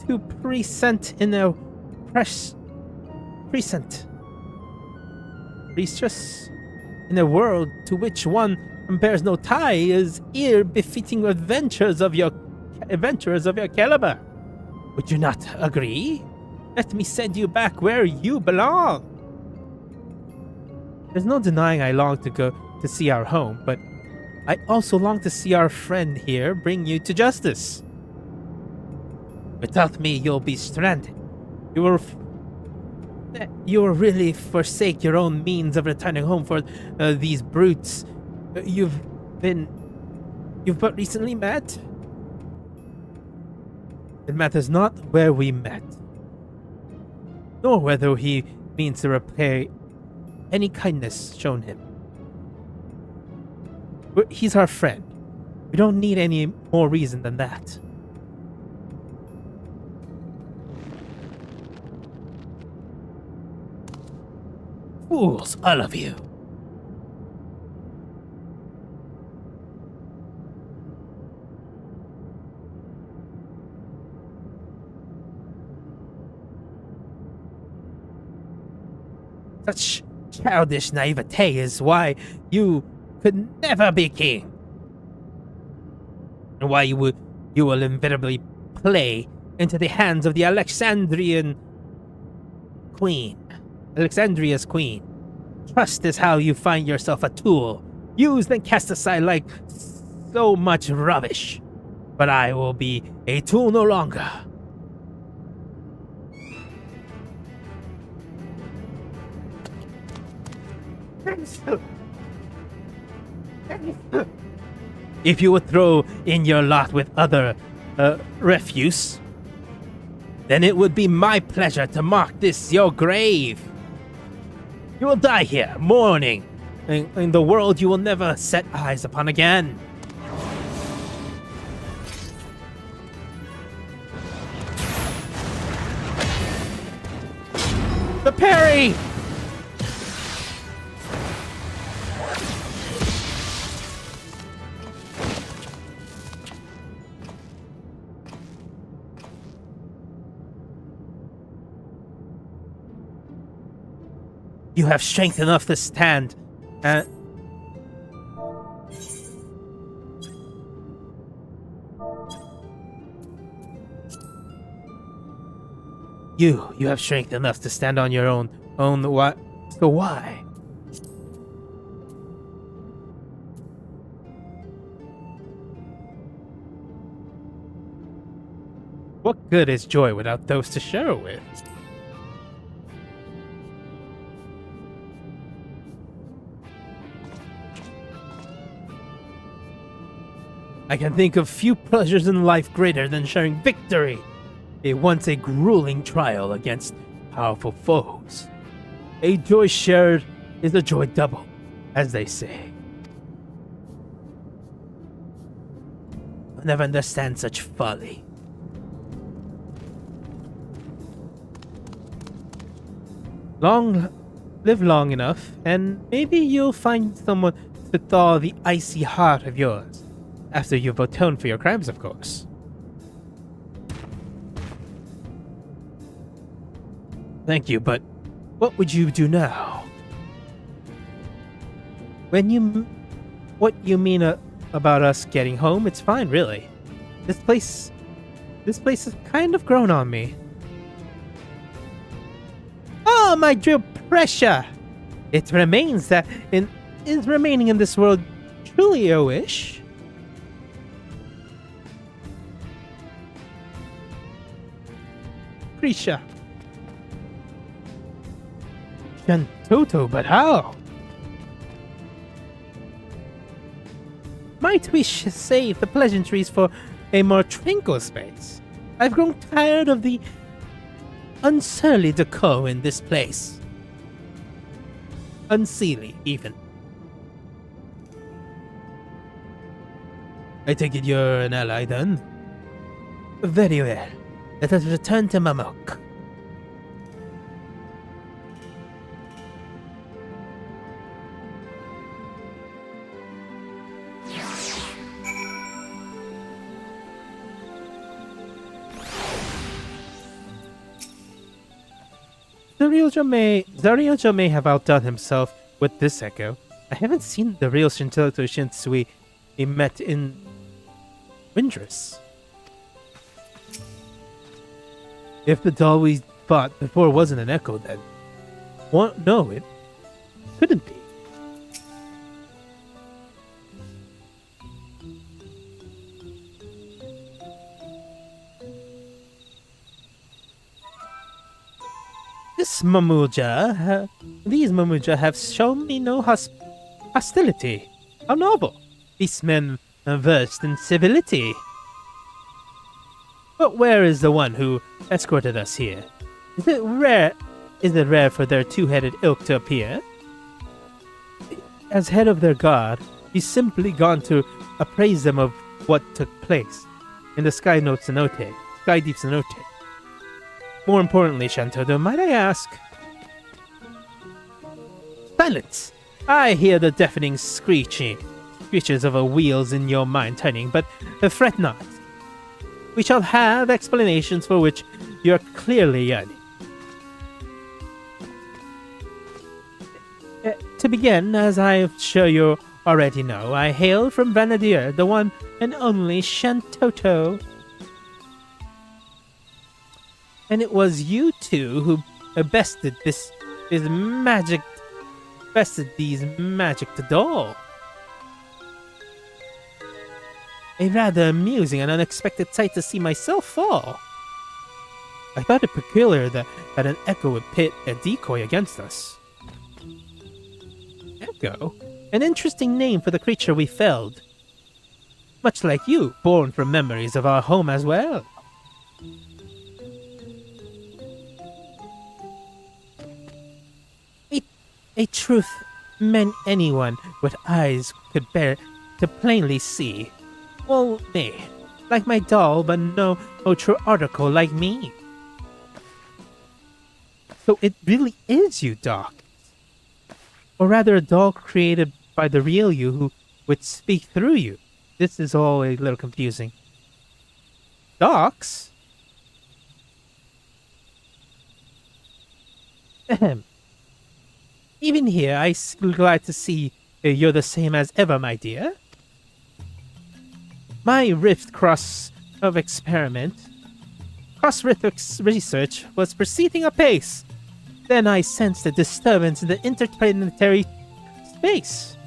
to present in a priestess in a world to which one bears no tie is befitting adventurers of your caliber. Would you not agree? Let me send you back where you belong. There's no denying I long to go to see our home, but I also long to see our friend here bring you to justice. Without me, you'll be stranded. You will really forsake your own means of returning home for these brutes you've but recently met? It matters not where we met, nor whether he means to repay any kindness shown him. He's our friend. We don't need any more reason than that. Fools, all of you. childish naivete is why you could never be king. And why you will inevitably play into the hands of the Alexandria's queen. Trust is how you find yourself a tool, used and cast aside like so much rubbish. But I will be a tool no longer. If you would throw in your lot with other refuse, then it would be my pleasure to mark this your grave. You will die here, mourning, in the world you will never set eyes upon again. The parry! You have strength enough to stand. You have strength enough to stand on your own. What? So why? What good is joy without those to share it with? I can think of few pleasures in life greater than sharing victory. It once a grueling trial against powerful foes. A joy shared is a joy double, as they say. I'll never understand such folly. Live long enough, and maybe you'll find someone to thaw the icy heart of yours. After you've atoned for your crimes, of course. Thank you, but what would you do now? What you mean about us getting home? It's fine, really. This place has kind of grown on me. Oh, my dear pressure! It remains that is remaining in this world truly a wish? Prisha. Toto, but how? Might we save the pleasantries for a more tranquil space? I've grown tired of the unsurly decor in this place. Unseelie, even. I take it you're an ally, then? Very well. Let us return to Mamok. Zarioja may have outdone himself with this echo. I haven't seen the real Shintoto since we met in Windurst. If the doll we fought before wasn't an echo, then... What? No, it couldn't be. These Mamuja have shown me no hostility. How noble. These men are versed in civility. But where is the one who escorted us here? Is it rare for their two-headed ilk to appear? As head of their guard, he's simply gone to appraise them of what took place in the Sky Deep Cenote. More importantly, Shantodo, might I ask? Silence! I hear the deafening screeches of wheels in your mind turning, but fret not. We shall have explanations for which you are clearly yearning. To begin, as I'm sure you already know, I hail from Vana'diel, the one and only Shantoto. And it was you two who bested these magic doll. A rather amusing and unexpected sight to see myself fall. I thought it peculiar that an echo would pit a decoy against us. Echo? An interesting name for the creature we felled. Much like you, born from memories of our home as well. A truth meant anyone with eyes could bear to plainly see. Well, me. Like my doll, but no true article like me. So it really is you, Doc. Or rather a doll created by the real you who would speak through you. This is all a little confusing. Docs? Ahem. Even here, I'm glad to see you're the same as ever, my dear. My rift cross-rift research was proceeding apace. Then I sensed a disturbance in the interplanetary space.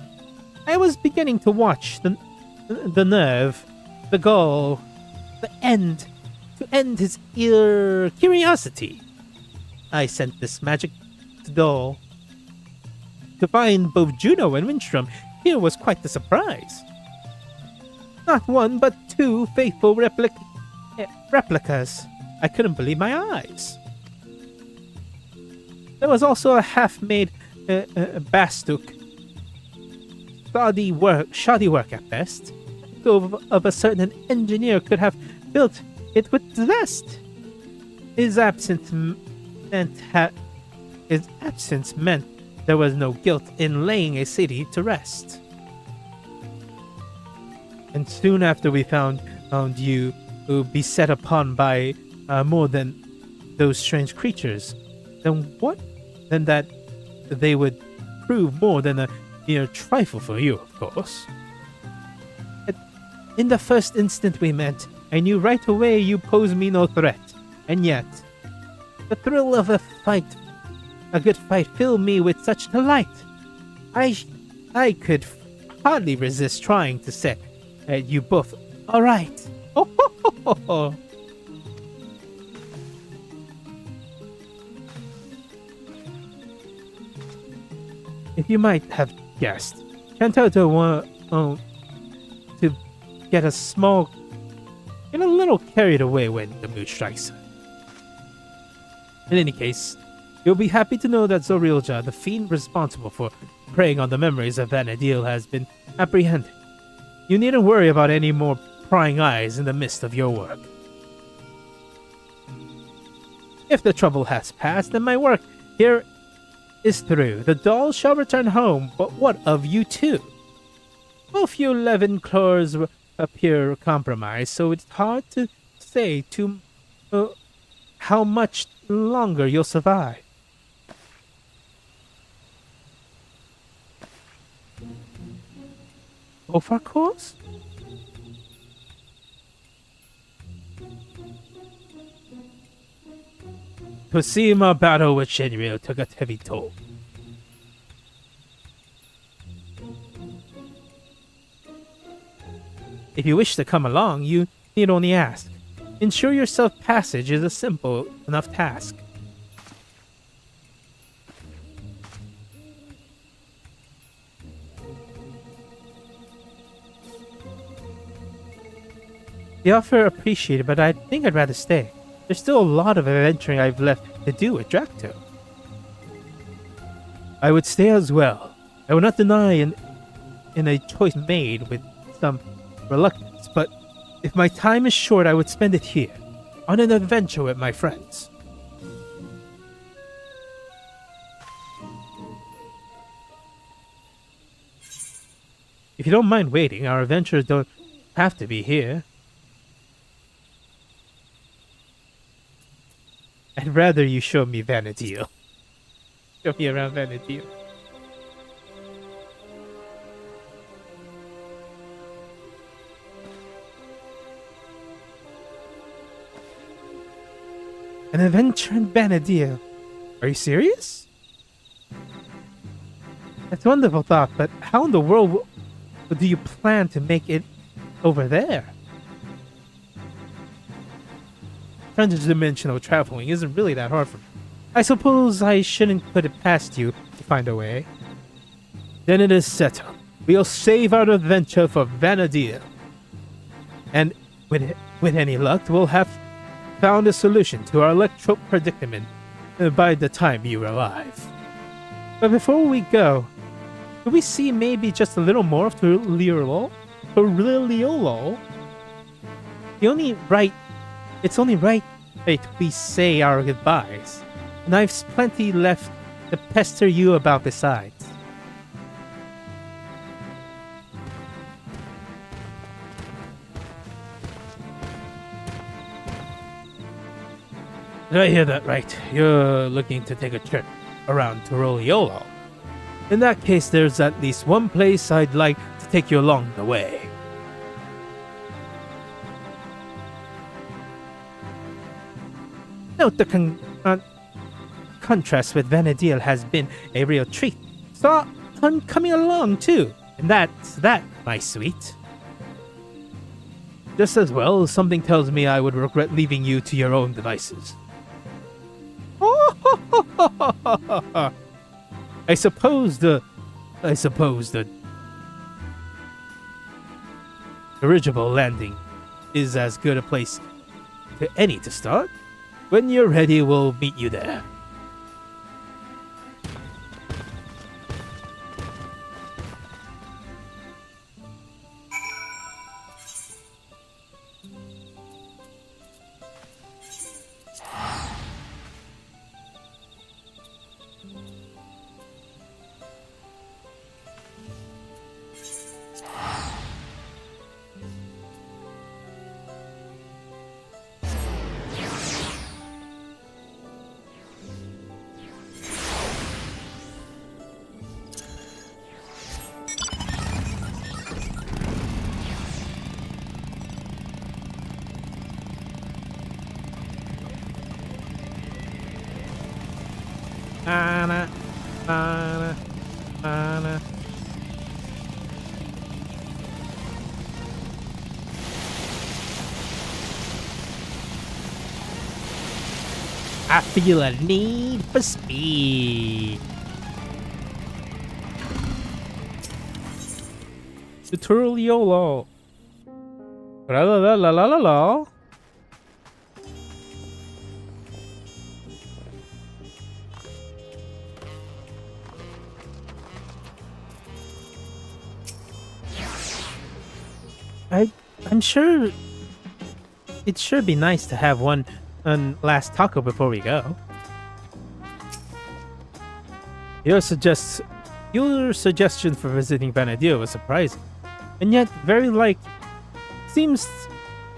I was beginning to watch the nerve, the goal, to end his curiosity. I sent this magic doll. To find both Juno and Windstrom here was quite the surprise. Not one, but two faithful replicas. I couldn't believe my eyes. There was also a half-made Bastuk. Shoddy work at best. Of a certain engineer could have built it with zest. His absence meant there was no guilt in laying a city to rest. And soon after we found you beset upon by more than those strange creatures, then that they would prove more than a mere trifle for you, of course. In the first instant we met, I knew right away you posed me no threat, and yet, the thrill of a good fight filled me with such delight. I could hardly resist trying to set you both alright. Oh, ho, ho, ho, ho. If you might have guessed, Shantoto wanted to get a little carried away when the mood strikes her. In any case, you'll be happy to know that Zorilja, the fiend responsible for preying on the memories of Vana'diel, has been apprehended. You needn't worry about any more prying eyes in the midst of your work. If the trouble has passed, then my work here is through. The doll shall return home, but what of you two? Both your 11 claws appear compromised, so it's hard to say how much longer you'll survive. Both our claws? To see my battle with Shinryu took a heavy toll. If you wish to come along, you need only ask. Ensure yourself passage is a simple enough task. The offer appreciated, but I think I'd rather stay. There's still a lot of adventuring I've left to do with Drac'to. I would stay as well. I will not deny in a choice made with some reluctance, but if my time is short, I would spend it here, on an adventure with my friends. If you don't mind waiting, our adventures don't have to be here. I'd rather you show me Vana'diel. Show me around Vana'diel. An adventure in Vana'diel. Are you serious? That's a wonderful thought, but how in the world do you plan to make it over there? Transdimensional traveling isn't really that hard for me. I suppose I shouldn't put it past you to find a way. Then it is settled. We'll save our adventure for Vana'diel. And with any luck, we'll have found a solution to our electro predicament by the time you arrive. But before we go, could we see maybe just a little more of Turliolo? It's only right we say our goodbyes. And I've plenty left to pester you about besides. Did I hear that right? You're looking to take a trip around Turliolo. In that case, there's at least one place I'd like to take you along the way. Note the contrast with Vana'diel has been a real treat. So I'm coming along too. And that's that, my sweet. Just as well, something tells me I would regret leaving you to your own devices. I suppose the dirigible landing is as good a place to any to start. When you're ready, we'll meet you there. Ana. I feel a need for speed. Tutorial. La la la la la la la. I'm sure it should be nice to have one last taco before we go. Your suggestion for visiting Vana'diel was surprising, and yet very like. Seems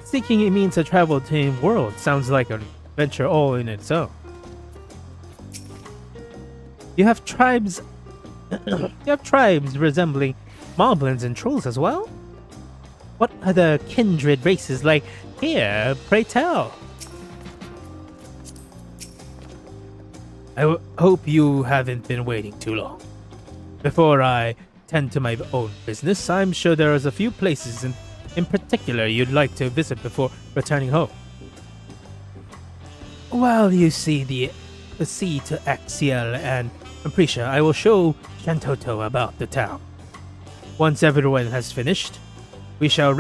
seeking a means to travel to a world sounds like an adventure all in its own. You have tribes. You have tribes resembling moblins and trolls as well. What other kindred races like here, pray tell? I hope you haven't been waiting too long. Before I tend to my own business, I'm sure there is a few places in particular you'd like to visit before returning home. While you see the sea to XIV and Prisha, I will show Shantoto about the town. Once everyone has finished, we shall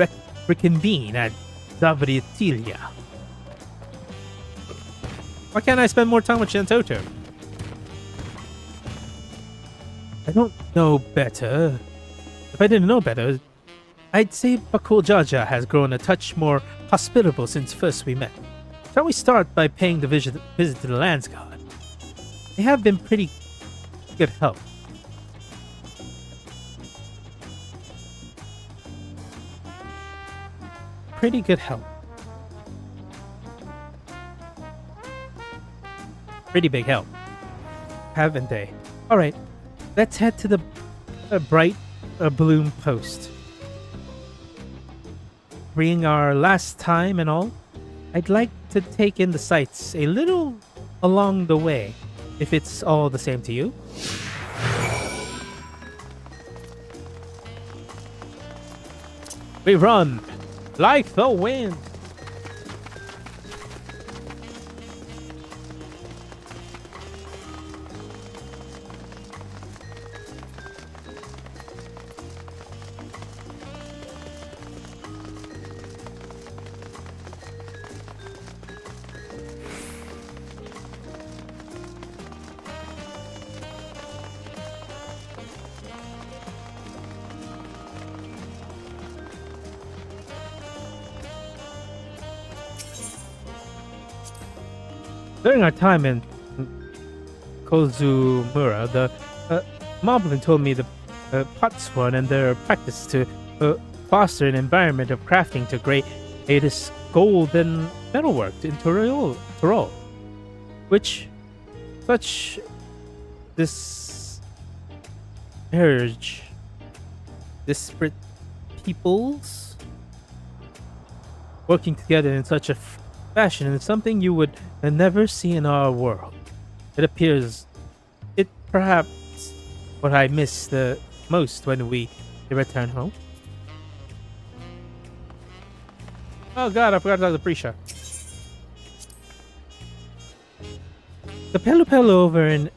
reconvene at Vana'diel. Why can't I spend more time with Shantoto? I don't know better. If I didn't know better, I'd say Bakul Jaja has grown a touch more hospitable since first we met. Shall we start by paying the visit to the Lands God? They have been pretty good help. Pretty good help. Pretty big help. Haven't they? Alright, let's head to the bright bloom post. Being our last time and all, I'd like to take in the sights a little along the way, if it's all the same to you. We run like the wind. During our time in Kozumura, the Moblin told me the Potswan and their practice to foster an environment of crafting to create this gold and metalwork in Tyrol, which such disparate peoples working together in such a fashion is something you would never see in our world. It appears perhaps what I miss the most when we return home. Oh god, I forgot to talk to Prisha. The Pelu Pelu over in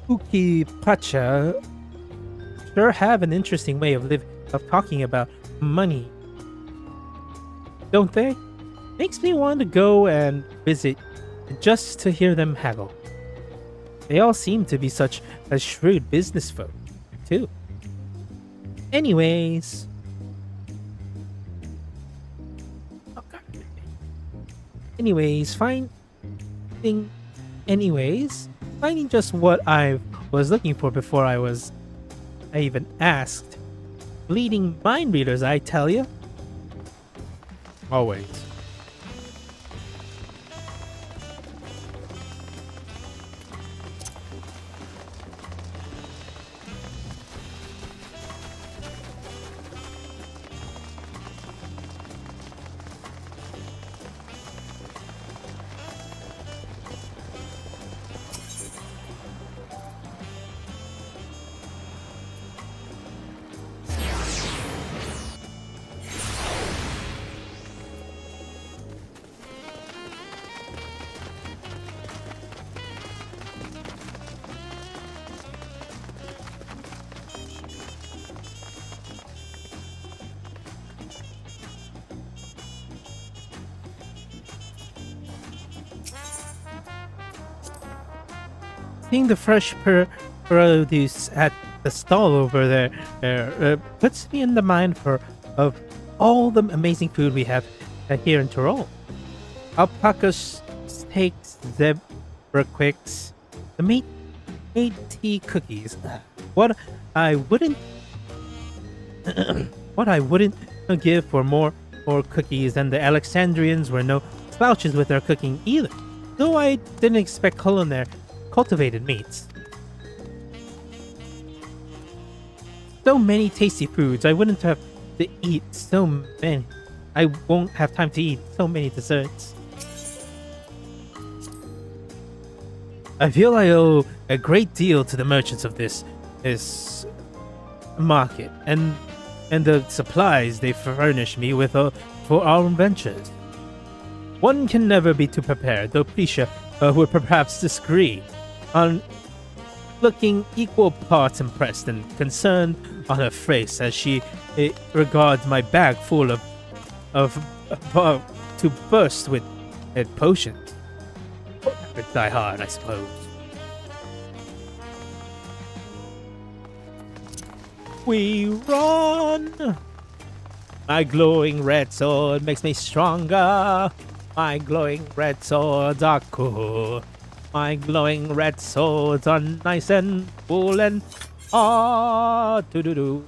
Ukipacha sure have an interesting way of talking about money, don't they? Makes me want to go and visit just to hear them haggle. They all seem to be such a shrewd business folk, too. Anyways. Oh, God. Finding just what I was looking for before I even asked. Bleeding mind readers, I tell you. Always. Seeing the fresh produce at the stall over there puts me in the mind of all the amazing food we have here in Tyrol. Alpaca steaks, zebra quicks, the meat tea cookies. What I wouldn't give for more cookies, and the Alexandrians were no slouches with their cooking either. Though I didn't expect cultivated meats. So many tasty foods. I wouldn't have to eat so many. I won't have time to eat so many desserts. I feel I owe a great deal to the merchants of this market and the supplies they furnish me with for our ventures. One can never be too prepared, though Prisha would perhaps disagree, on looking equal parts impressed and concerned on her face as she regards my bag full to burst with potions. Die hard, I suppose. We run! My glowing red sword makes me stronger. My glowing red swords are cool. My glowing red swords are nice and cool and do.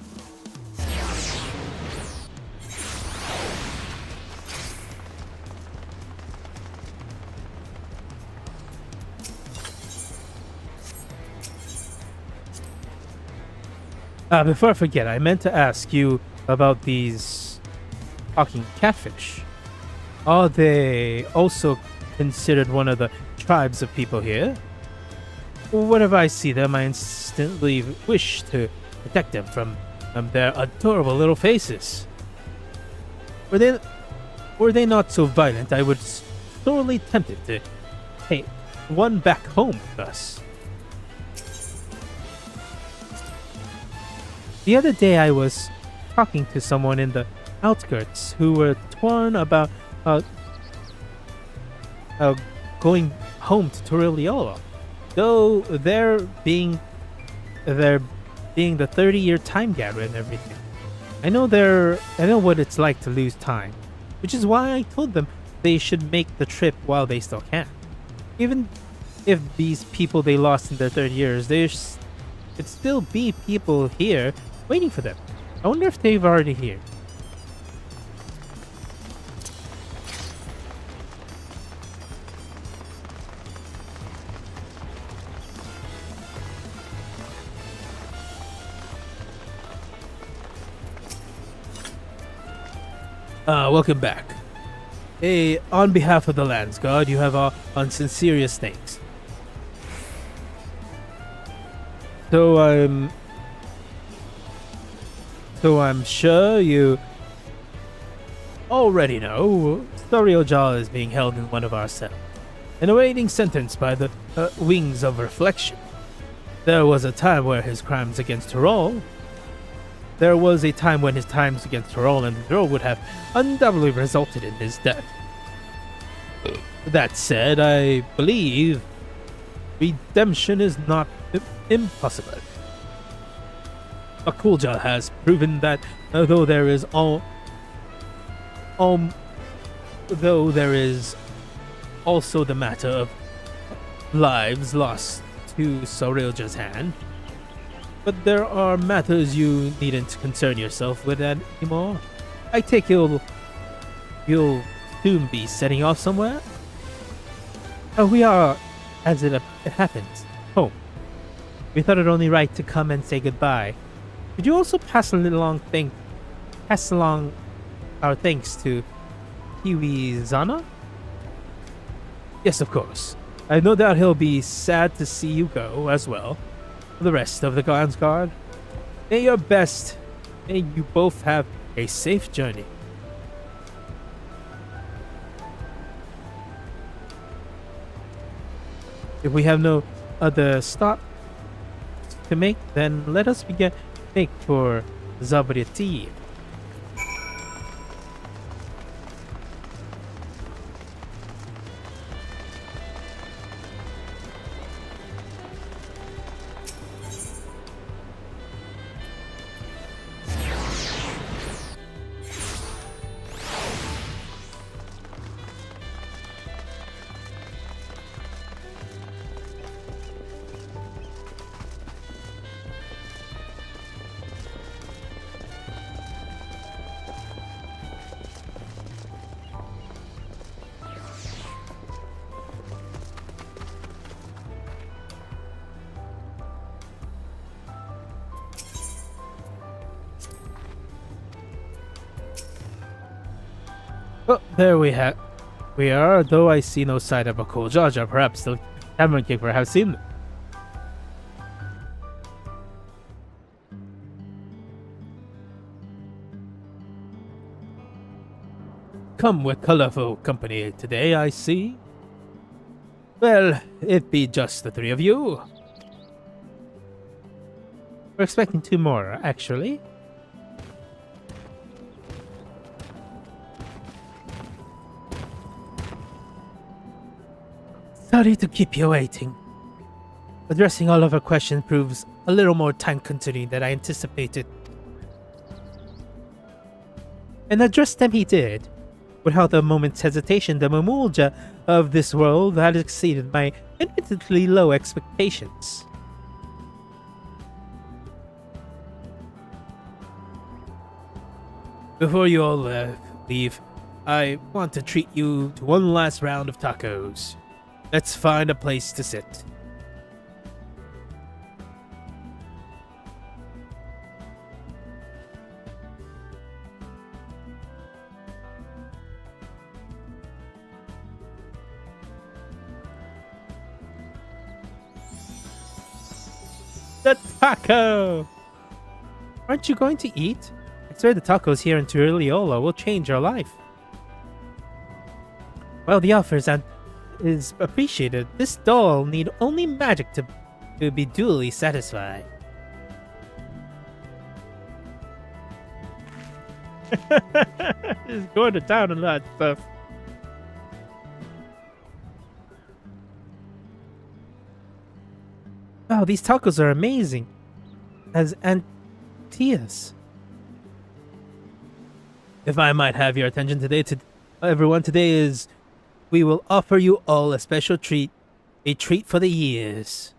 Before I forget, I meant to ask you about these talking catfish. Are they also considered one of the tribes of people here? Whenever I see them, I instantly wish to protect them from their adorable little faces. Were they not so violent, I would sorely tempted to take one back home with us. The other day I was talking to someone in the outskirts who were torn about going home to Torrelola, though there being the 30-year time gap and everything. I know what it's like to lose time, which is why I told them they should make the trip while they still can. Even if these people they lost in their 30 years, there could still be people here waiting for them. I wonder if they've already here. Welcome back. Hey, on behalf of the Lands Guard, you have our sincerest thanks. So I'm sure you already know Storiojal is being held in one of our cells and awaiting sentence by the Wings of Reflection. There was a time where his crimes against Tyrol and the Tyrol would have undoubtedly resulted in his death. That said, I believe redemption is not impossible. Akulja has proven that though there is also the matter of lives lost to Sorilja's hand, but there are matters you needn't concern yourself with anymore. I take you'll soon be setting off somewhere? We are, as it happens, home. We thought it only right to come and say goodbye. Could you also pass along our thanks to Kiwizana? Yes, of course. I know that he'll be sad to see you go as well. The rest of the Lands Guard, may you both have a safe journey. If we have no other stop to make, then let us make for Zabriati. Oh, there we are, though I see no sign of a cool Jaja. Perhaps the Tavern Keeper have seen them. Come with colorful company today, I see. Well, it be just the three of you. We're expecting two more, actually. Sorry to keep you waiting. Addressing all of our questions proves a little more time-consuming than I anticipated. And address them he did. Without a moment's hesitation, the Mamulja of this world had exceeded my admittedly low expectations. Before you all leave, I want to treat you to one last round of tacos. Let's find a place to sit. The taco! Aren't you going to eat? I swear the tacos here in Turriola will change your life. Well, the offer is appreciated. This doll need only magic to be duly satisfied. He's going to town on that stuff. Wow, these tacos are amazing. As Antias. If I might have your attention today, everyone, we will offer you all a special treat. A treat for the years.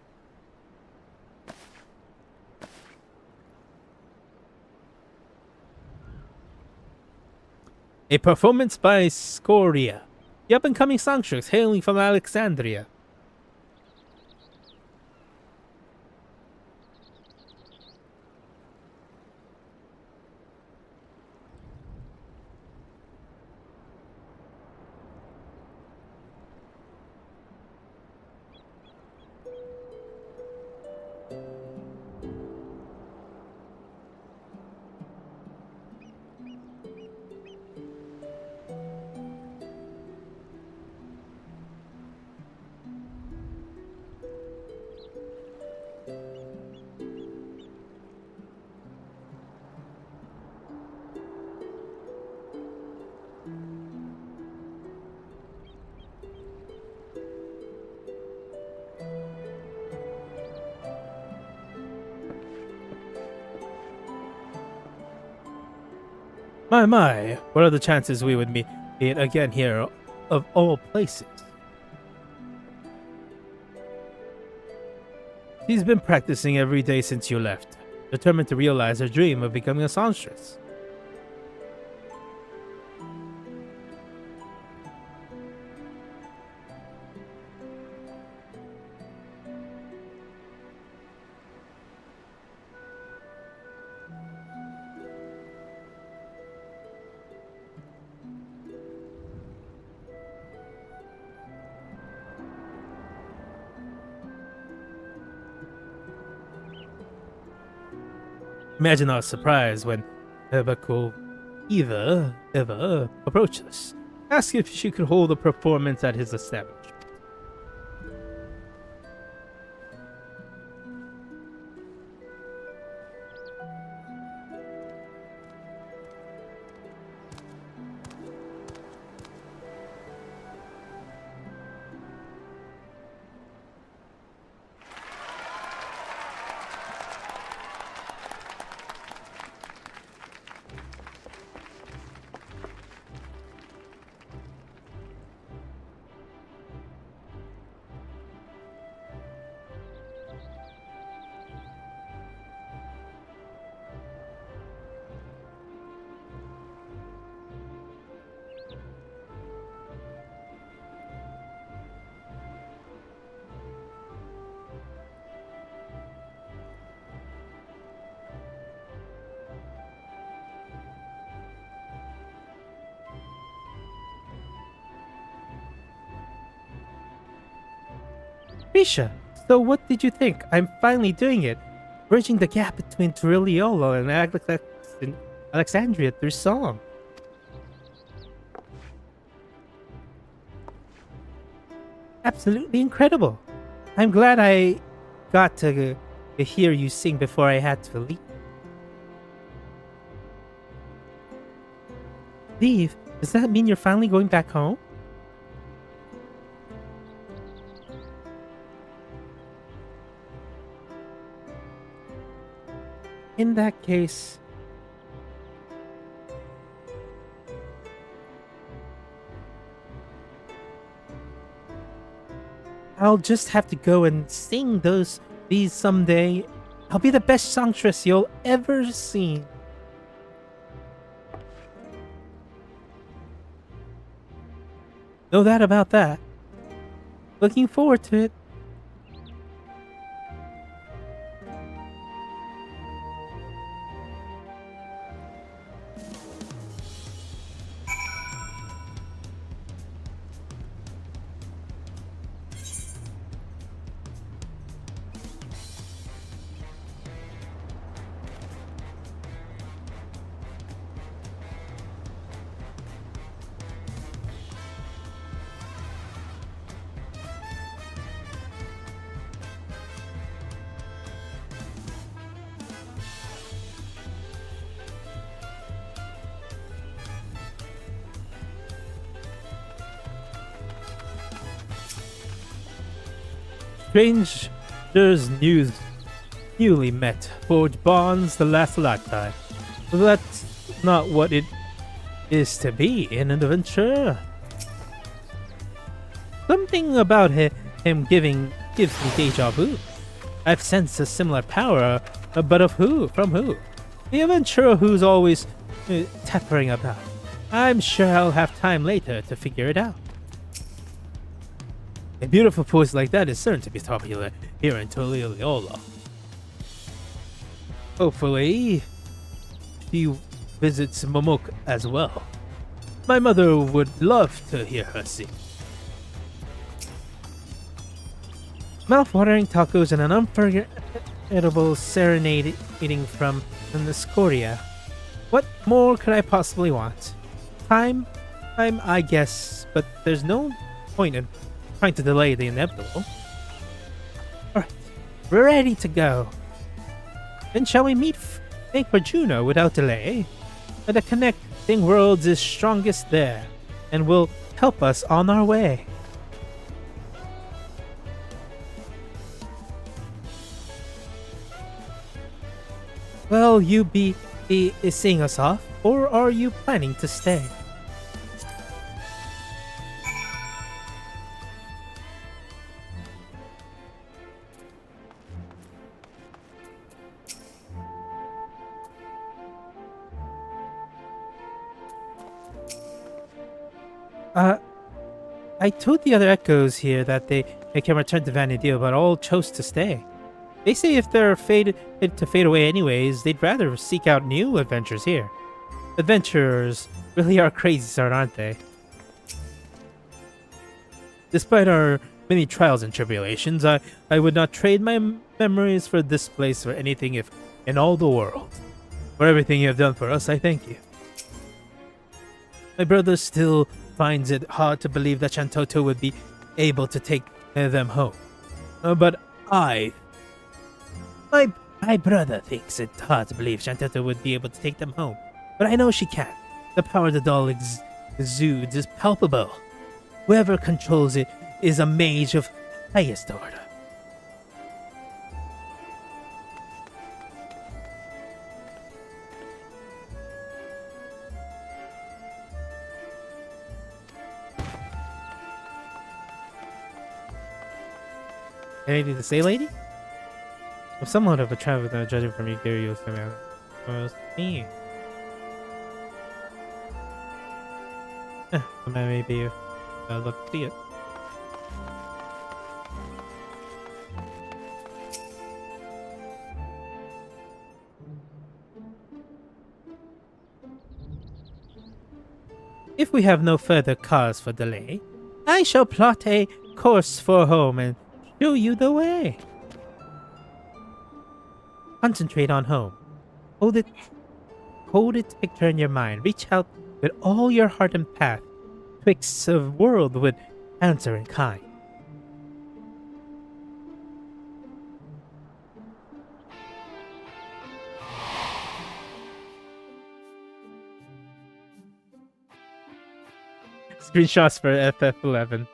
A performance by Scoria, the up-and-coming songstress hailing from Alexandria. My, what are the chances we would meet again here, of all places? She's been practicing every day since you left, determined to realize her dream of becoming a songstress. Imagine our surprise when Eva approached us, asked if she could hold a performance at his establishment. Risha, so what did you think? I'm finally doing it. Bridging the gap between Turriola and Alexandria through song. Absolutely incredible. I'm glad I got to hear you sing before I had to leave. Leave? Does that mean you're finally going back home? In that case, I'll just have to go and sing these someday. I'll be the best songstress you'll ever see. No doubt about that. Looking forward to it. Strangers newly met forge bonds the last lifetime. But that's not what it is to be in an adventure. Something about him gives me deja vu. I've sensed a similar power, but of who? From who? The adventurer who's always tappering about. I'm sure I'll have time later to figure it out. A beautiful voice like that is certain to be popular here in Toliliola. Hopefully, she visits Momok as well. My mother would love to hear her sing. Mouth-watering tacos and an unforgettable serenading from the Scoria. What more could I possibly want? Time, I guess, but there's no point in trying to delay the inevitable. Alright, we're ready to go. Then shall we make for Juno without delay? The connecting worlds is strongest there, and will help us on our way. Will you be seeing us off, or are you planning to stay? I told the other echoes here that they can return to Vana'diel, but all chose to stay. They say if they're fated to fade away anyways, they'd rather seek out new adventures here. Adventurers really are crazy, aren't they? Despite our many trials and tribulations, I would not trade my memories for this place for anything if in all the world. For everything you have done for us, I thank you. My brother still finds it hard to believe that Shantoto would be able to take them home. But my brother thinks it hard to believe Shantoto would be able to take them home. But I know she can. The power the doll exudes is palpable. Whoever controls it is a mage of highest order. Anything to say, lady? I'm somewhat of a traveler, judging from your curious me. Maybe I'd love to see it. If we have no further cause for delay, I shall plot a course for home and show you the way. Concentrate on home. Hold its picture in your mind. Reach out with all your heart and path. Twixt a world would answer in kind. Screenshots for FF11.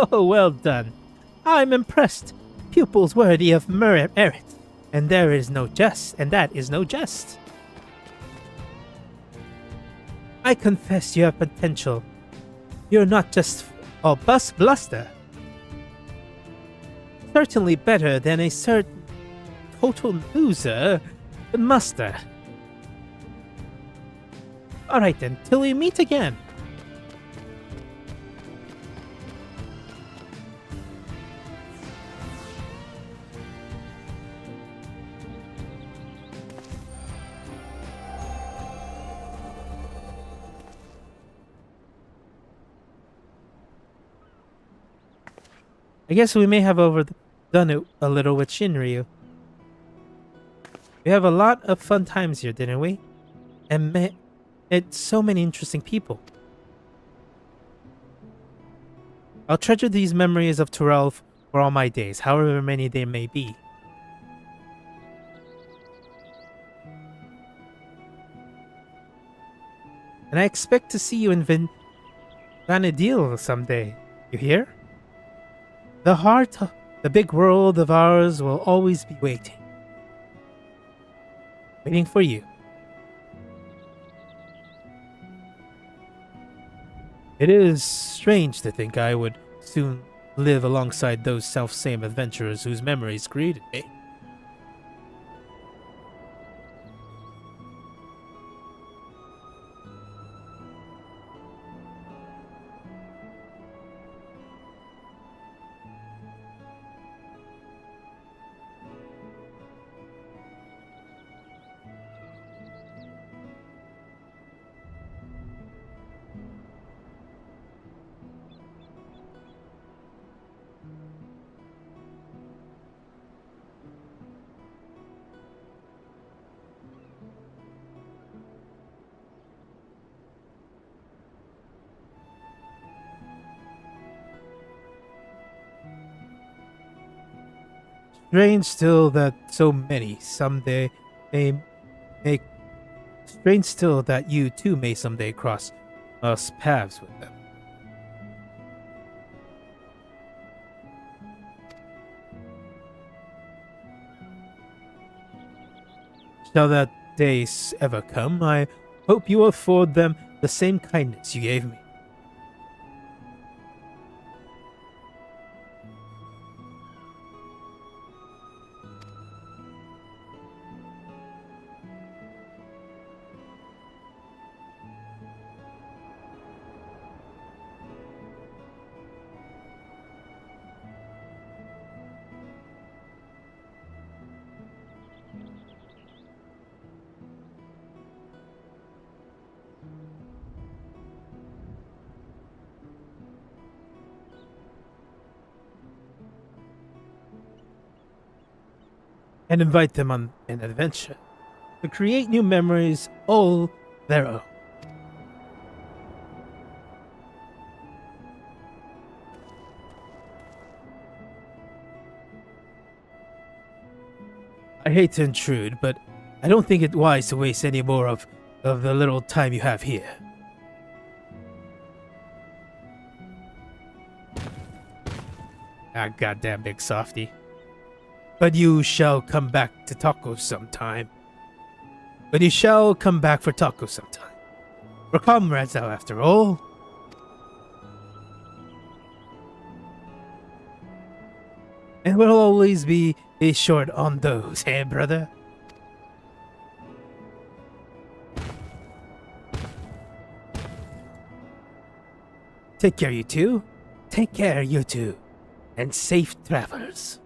Oh, well done. I'm impressed. Pupils worthy of merit, and that is no jest. I confess you have potential. You're not just a bluster. Certainly better than a certain total loser, muster. Alright then, till we meet again. I guess we may have overdone it a little with Shinryu. We have a lot of fun times here, didn't we? And met so many interesting people. I'll treasure these memories of Turel for all my days, however many they may be. And I expect to see you in Vana'diel someday. You hear? The big world of ours will always be waiting. Waiting for you. It is strange to think I would soon live alongside those self-same adventurers whose memories created me. Strange still that so many someday may make. Strange still that you too may someday cross paths with them. Shall that day ever come, I hope you afford them the same kindness you gave me. And invite them on an adventure to create new memories all their own. I hate to intrude, but I don't think it wise to waste any more of the little time you have here. Ah, goddamn big softy. But you shall come back to tacos sometime. But you shall come back for tacos sometime. We're comrades now, after all. And we'll always be short on those, eh, brother? Take care, you two. Take care, you two. And safe travels.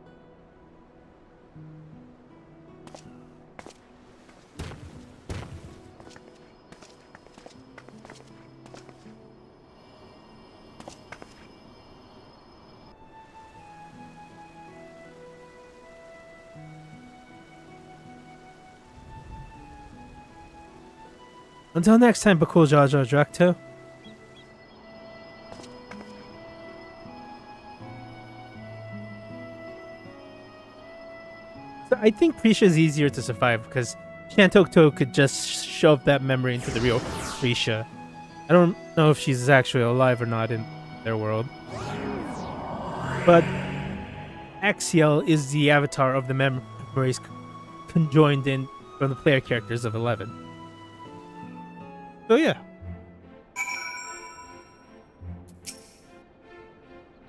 Until next time, Bakul Jar Jar Drac'to. So I think Prisha is easier to survive because Shantokto could just shove that memory into the real Prisha. I don't know if she's actually alive or not in their world. But XIV is the avatar of the memories conjoined in from the player characters of 11. So yeah.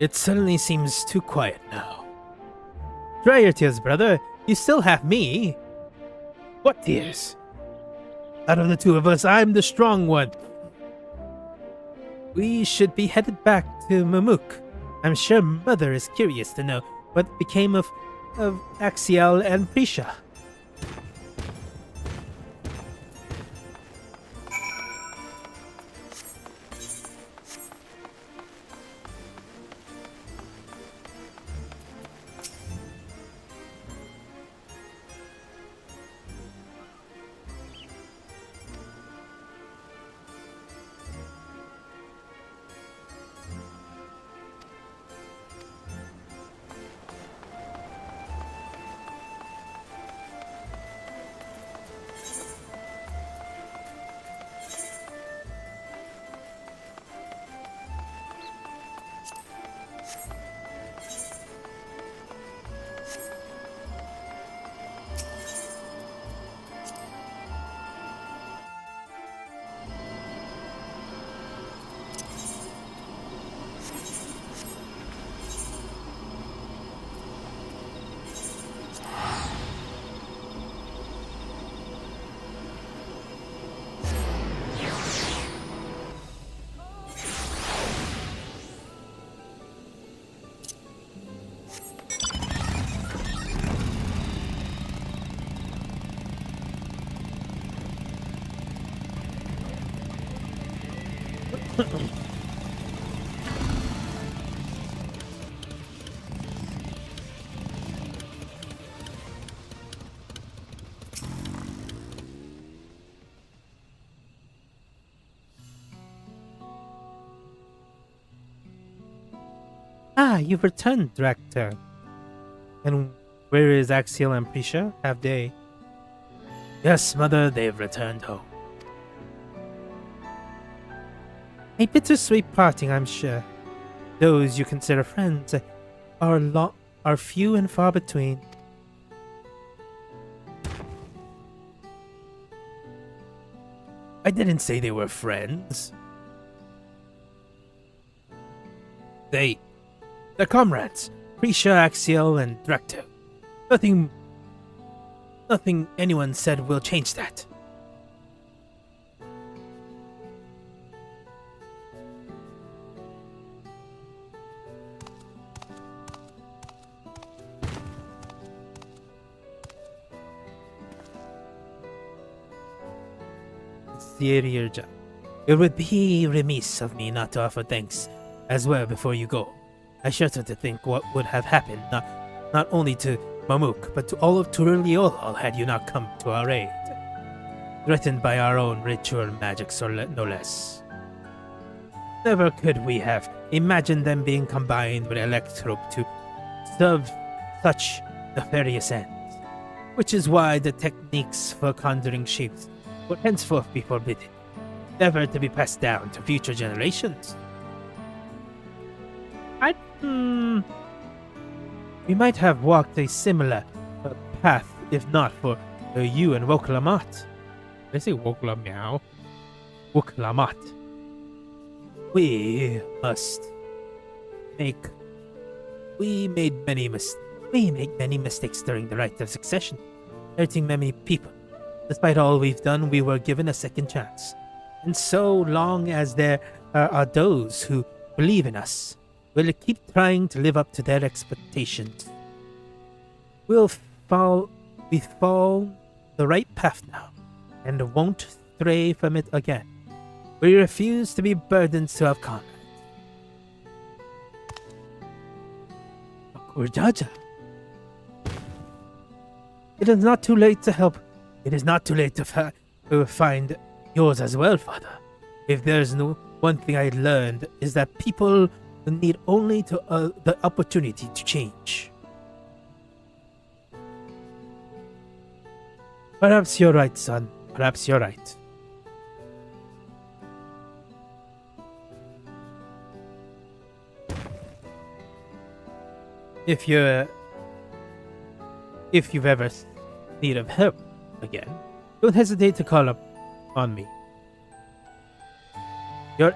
It suddenly seems too quiet now. Dry your tears, brother. You still have me. What tears? Out of the two of us, I'm the strong one. We should be headed back to Mamuk. I'm sure Mother is curious to know what became of Axial and Prisha. Ah, you've returned, Drac'to. And where is Axiel and Prisha? Have they? Yes, mother, they've returned home. A bittersweet parting, I'm sure. Those you consider friends are few and far between. I didn't say they were friends. They're comrades. Prisha, Axiel, and Drac'to. Nothing anyone said will change that. It would be remiss of me not to offer thanks as well before you go. I shudder to think what would have happened, not only to Mamuk, but to all of Turliol had you not come to our aid. Threatened by our own ritual magics, no less. Never could we have imagined them being combined with Electrope to serve such nefarious ends. Which is why the techniques for conjuring shapes will henceforth be forbidden, never to be passed down to future generations. We might have walked a similar path if not for you and Woklamat. Did I say Woklameow? Woklamat. We made many mistakes during the Rite of Succession, hurting many people. Despite all we've done, we were given a second chance. And so long as there are those who believe in us, we'll keep trying to live up to their expectations. We fall the right path now, and won't stray from it again. We refuse to be burdens to our comrades. Jaja. It is not too late to help. It is not too late to find yours as well, Father. If there's one thing I learned is that people need only the opportunity to change. Perhaps you're right, son. Perhaps you're right. If you've ever need of help again, don't hesitate to call up on me. You're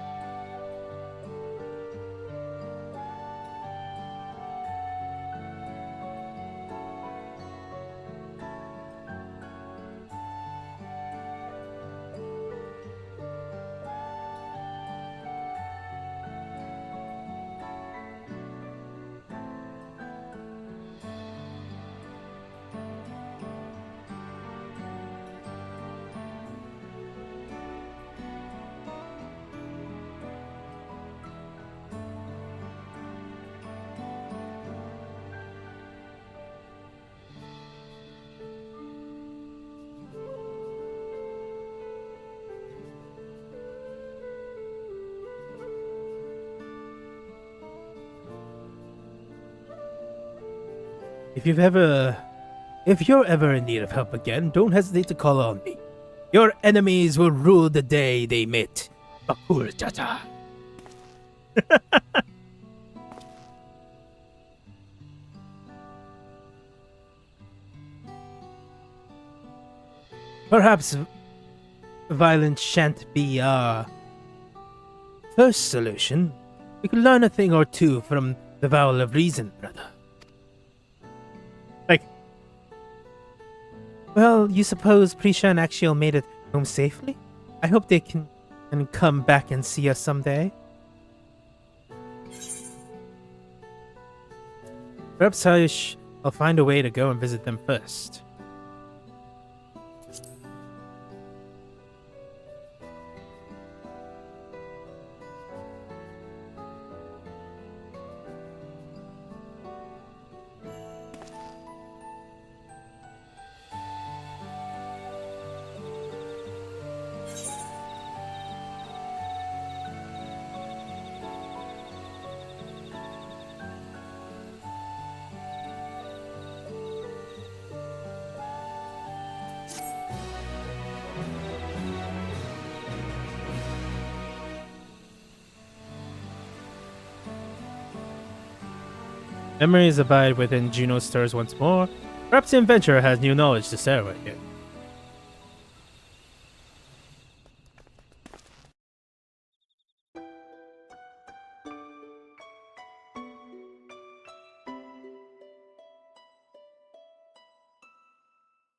If you're ever in need of help again, don't hesitate to call on me. Your enemies will rue the day they met. Bakur Jaja. Perhaps violence shan't be our first solution. We could learn a thing or two from the vowel of reason, brother. Well, you suppose Prisha and Axiel made it home safely? I hope they can come back and see us someday. Perhaps I'll find a way to go and visit them first. Memories abide within Juno's stirs once more. Perhaps the adventurer has new knowledge to share with you.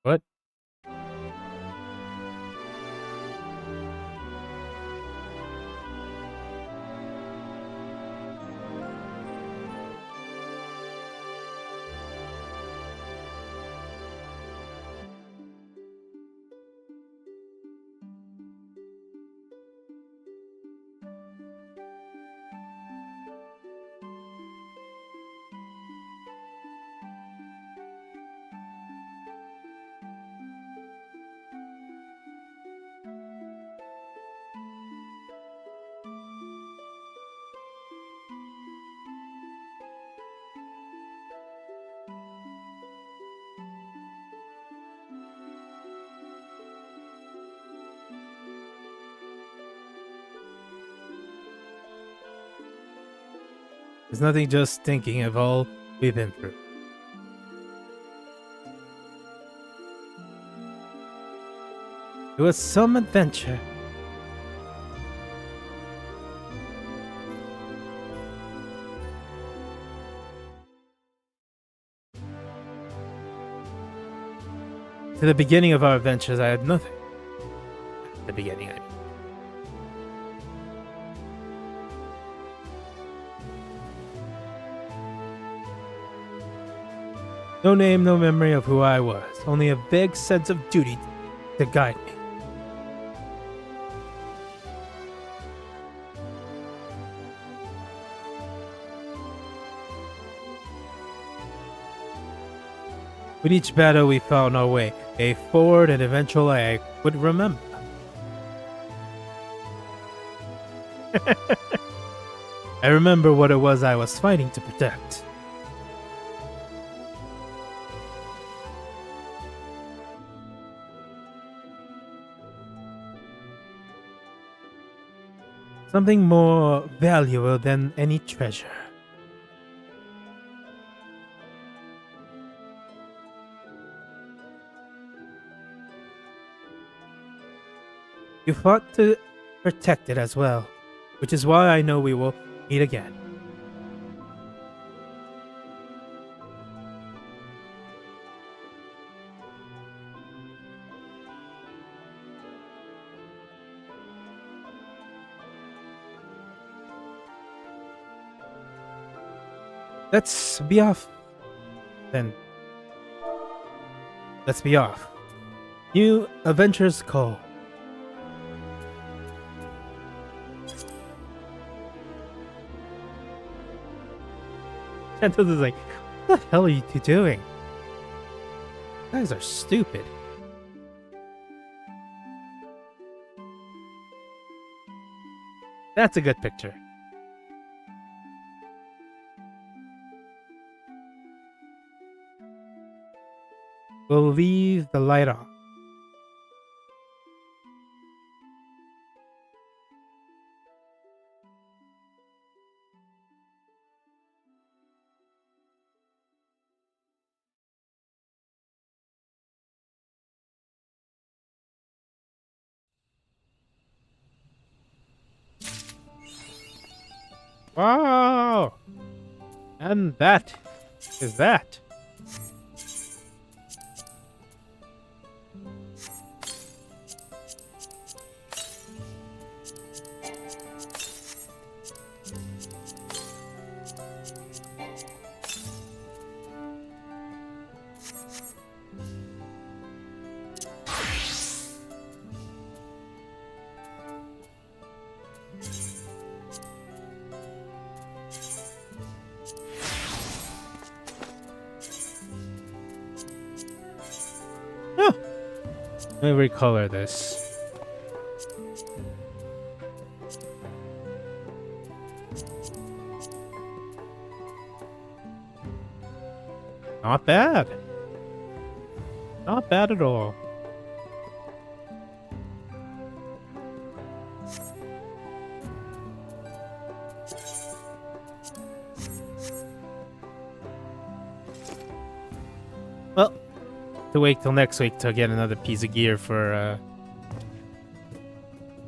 What? There's nothing just thinking of all we've been through. It was some adventure. To the beginning of our adventures, I had nothing. At the beginning, no name, no memory of who I was, only a vague sense of duty to guide me. With each battle, we found our way forward, and eventually I would remember. I remember what it was I was fighting to protect. Something more valuable than any treasure. You fought to protect it as well, which is why I know we will meet again. Let's be off, then. Let's be off. New adventures call. Santos is like, what the hell are you two doing? You guys are stupid. That's a good picture. We'll leave the light on. Wow! And that is that. Let me recolor this. Not bad. Not bad at all. to wait till next week to get another piece of gear for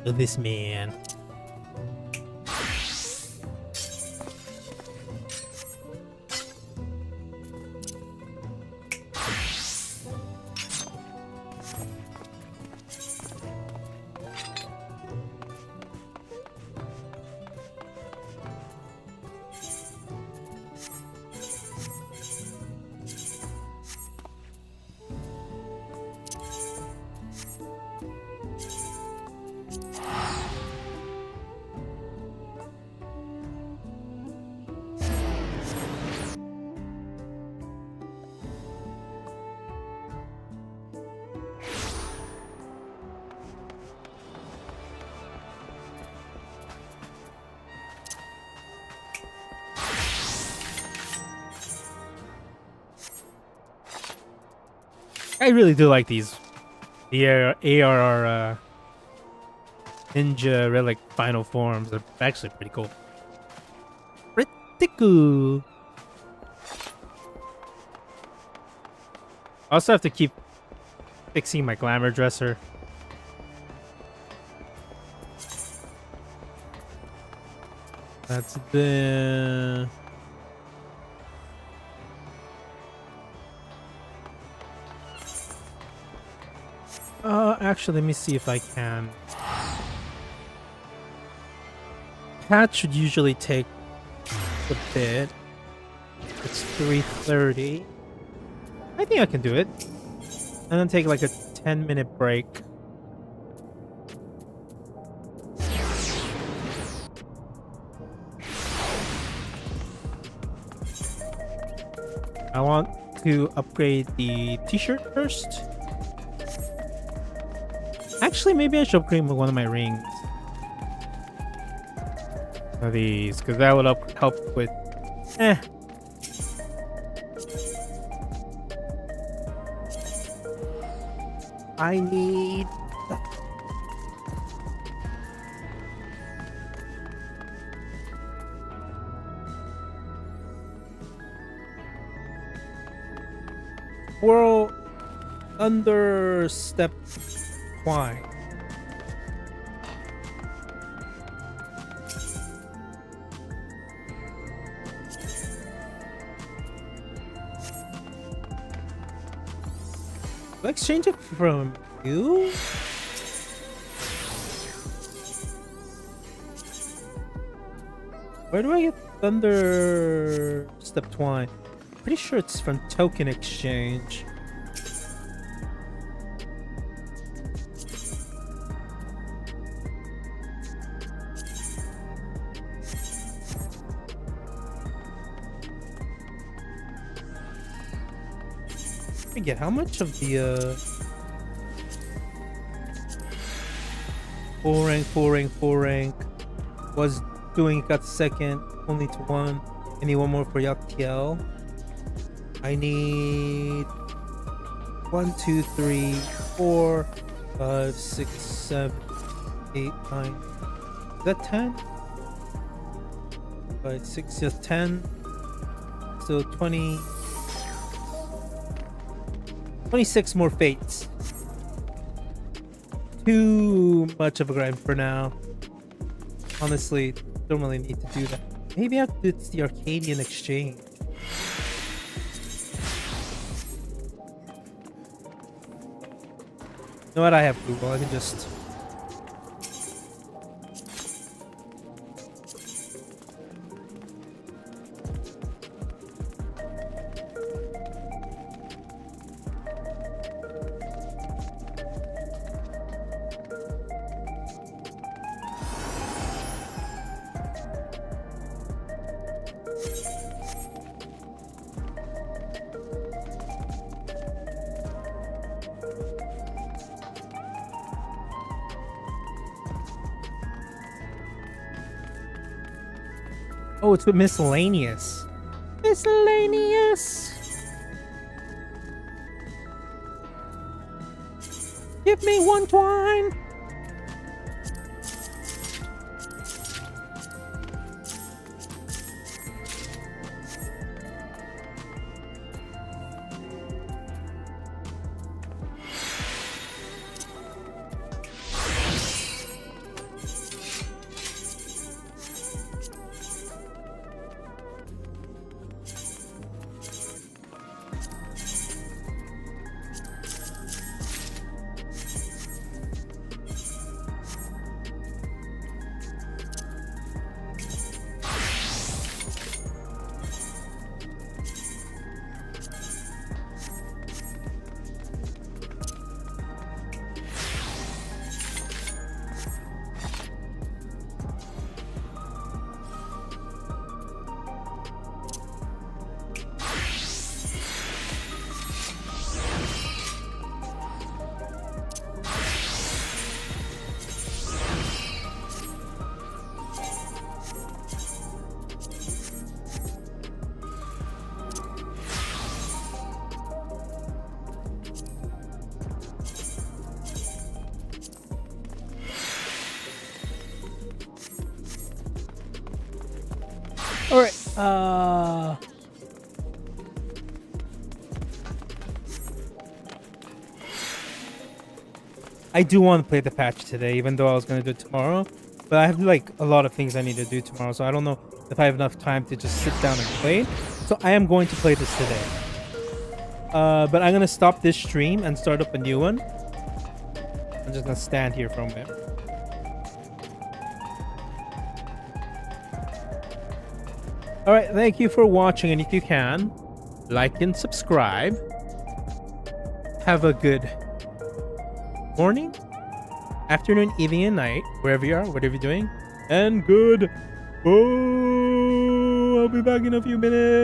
this man. I really do like these. The ARR Ninja Relic final forms are actually pretty cool. Pretty cool. I also have to keep fixing my glamour dresser. That's the... Actually, let me see if I can. Patch should usually take a bit. It's 3:30. I think I can do it. And then take like a 10-minute break. I want to upgrade the t-shirt first. Actually, maybe I should upgrade one of my rings. One of these, because that would help with... I need... Whirl under step twine. Do I exchange it from you? Where do I get Thunder Step Twine? Pretty sure it's from token exchange. I get how much of the 4 rank was doing it, got the second only to 1. I need 1 more for Yatiel. I need 1, 2, 3, 4, 5, 6, 7, 8, 9. Is that 10? 5, 6, just 10. So 20. 26 more fates. Too much of a grind for now. Honestly, don't really need to do that. Maybe it's the Arcadian exchange. You know what? I have Google. I can just... Oh, it's with miscellaneous. Miscellaneous. Give me 1 twine. I do want to play the patch today, even though I was going to do it tomorrow. But I have like a lot of things I need to do tomorrow, so I don't know if I have enough time to just sit down and play. So I am going to play this today. But I'm going to stop this stream and start up a new one. I'm just going to stand here for a minute. Alright, thank you for watching, and if you can, like and subscribe. Have a good morning, afternoon, evening, and night, wherever you are, whatever you're doing. And good. Oh, I'll be back in a few minutes.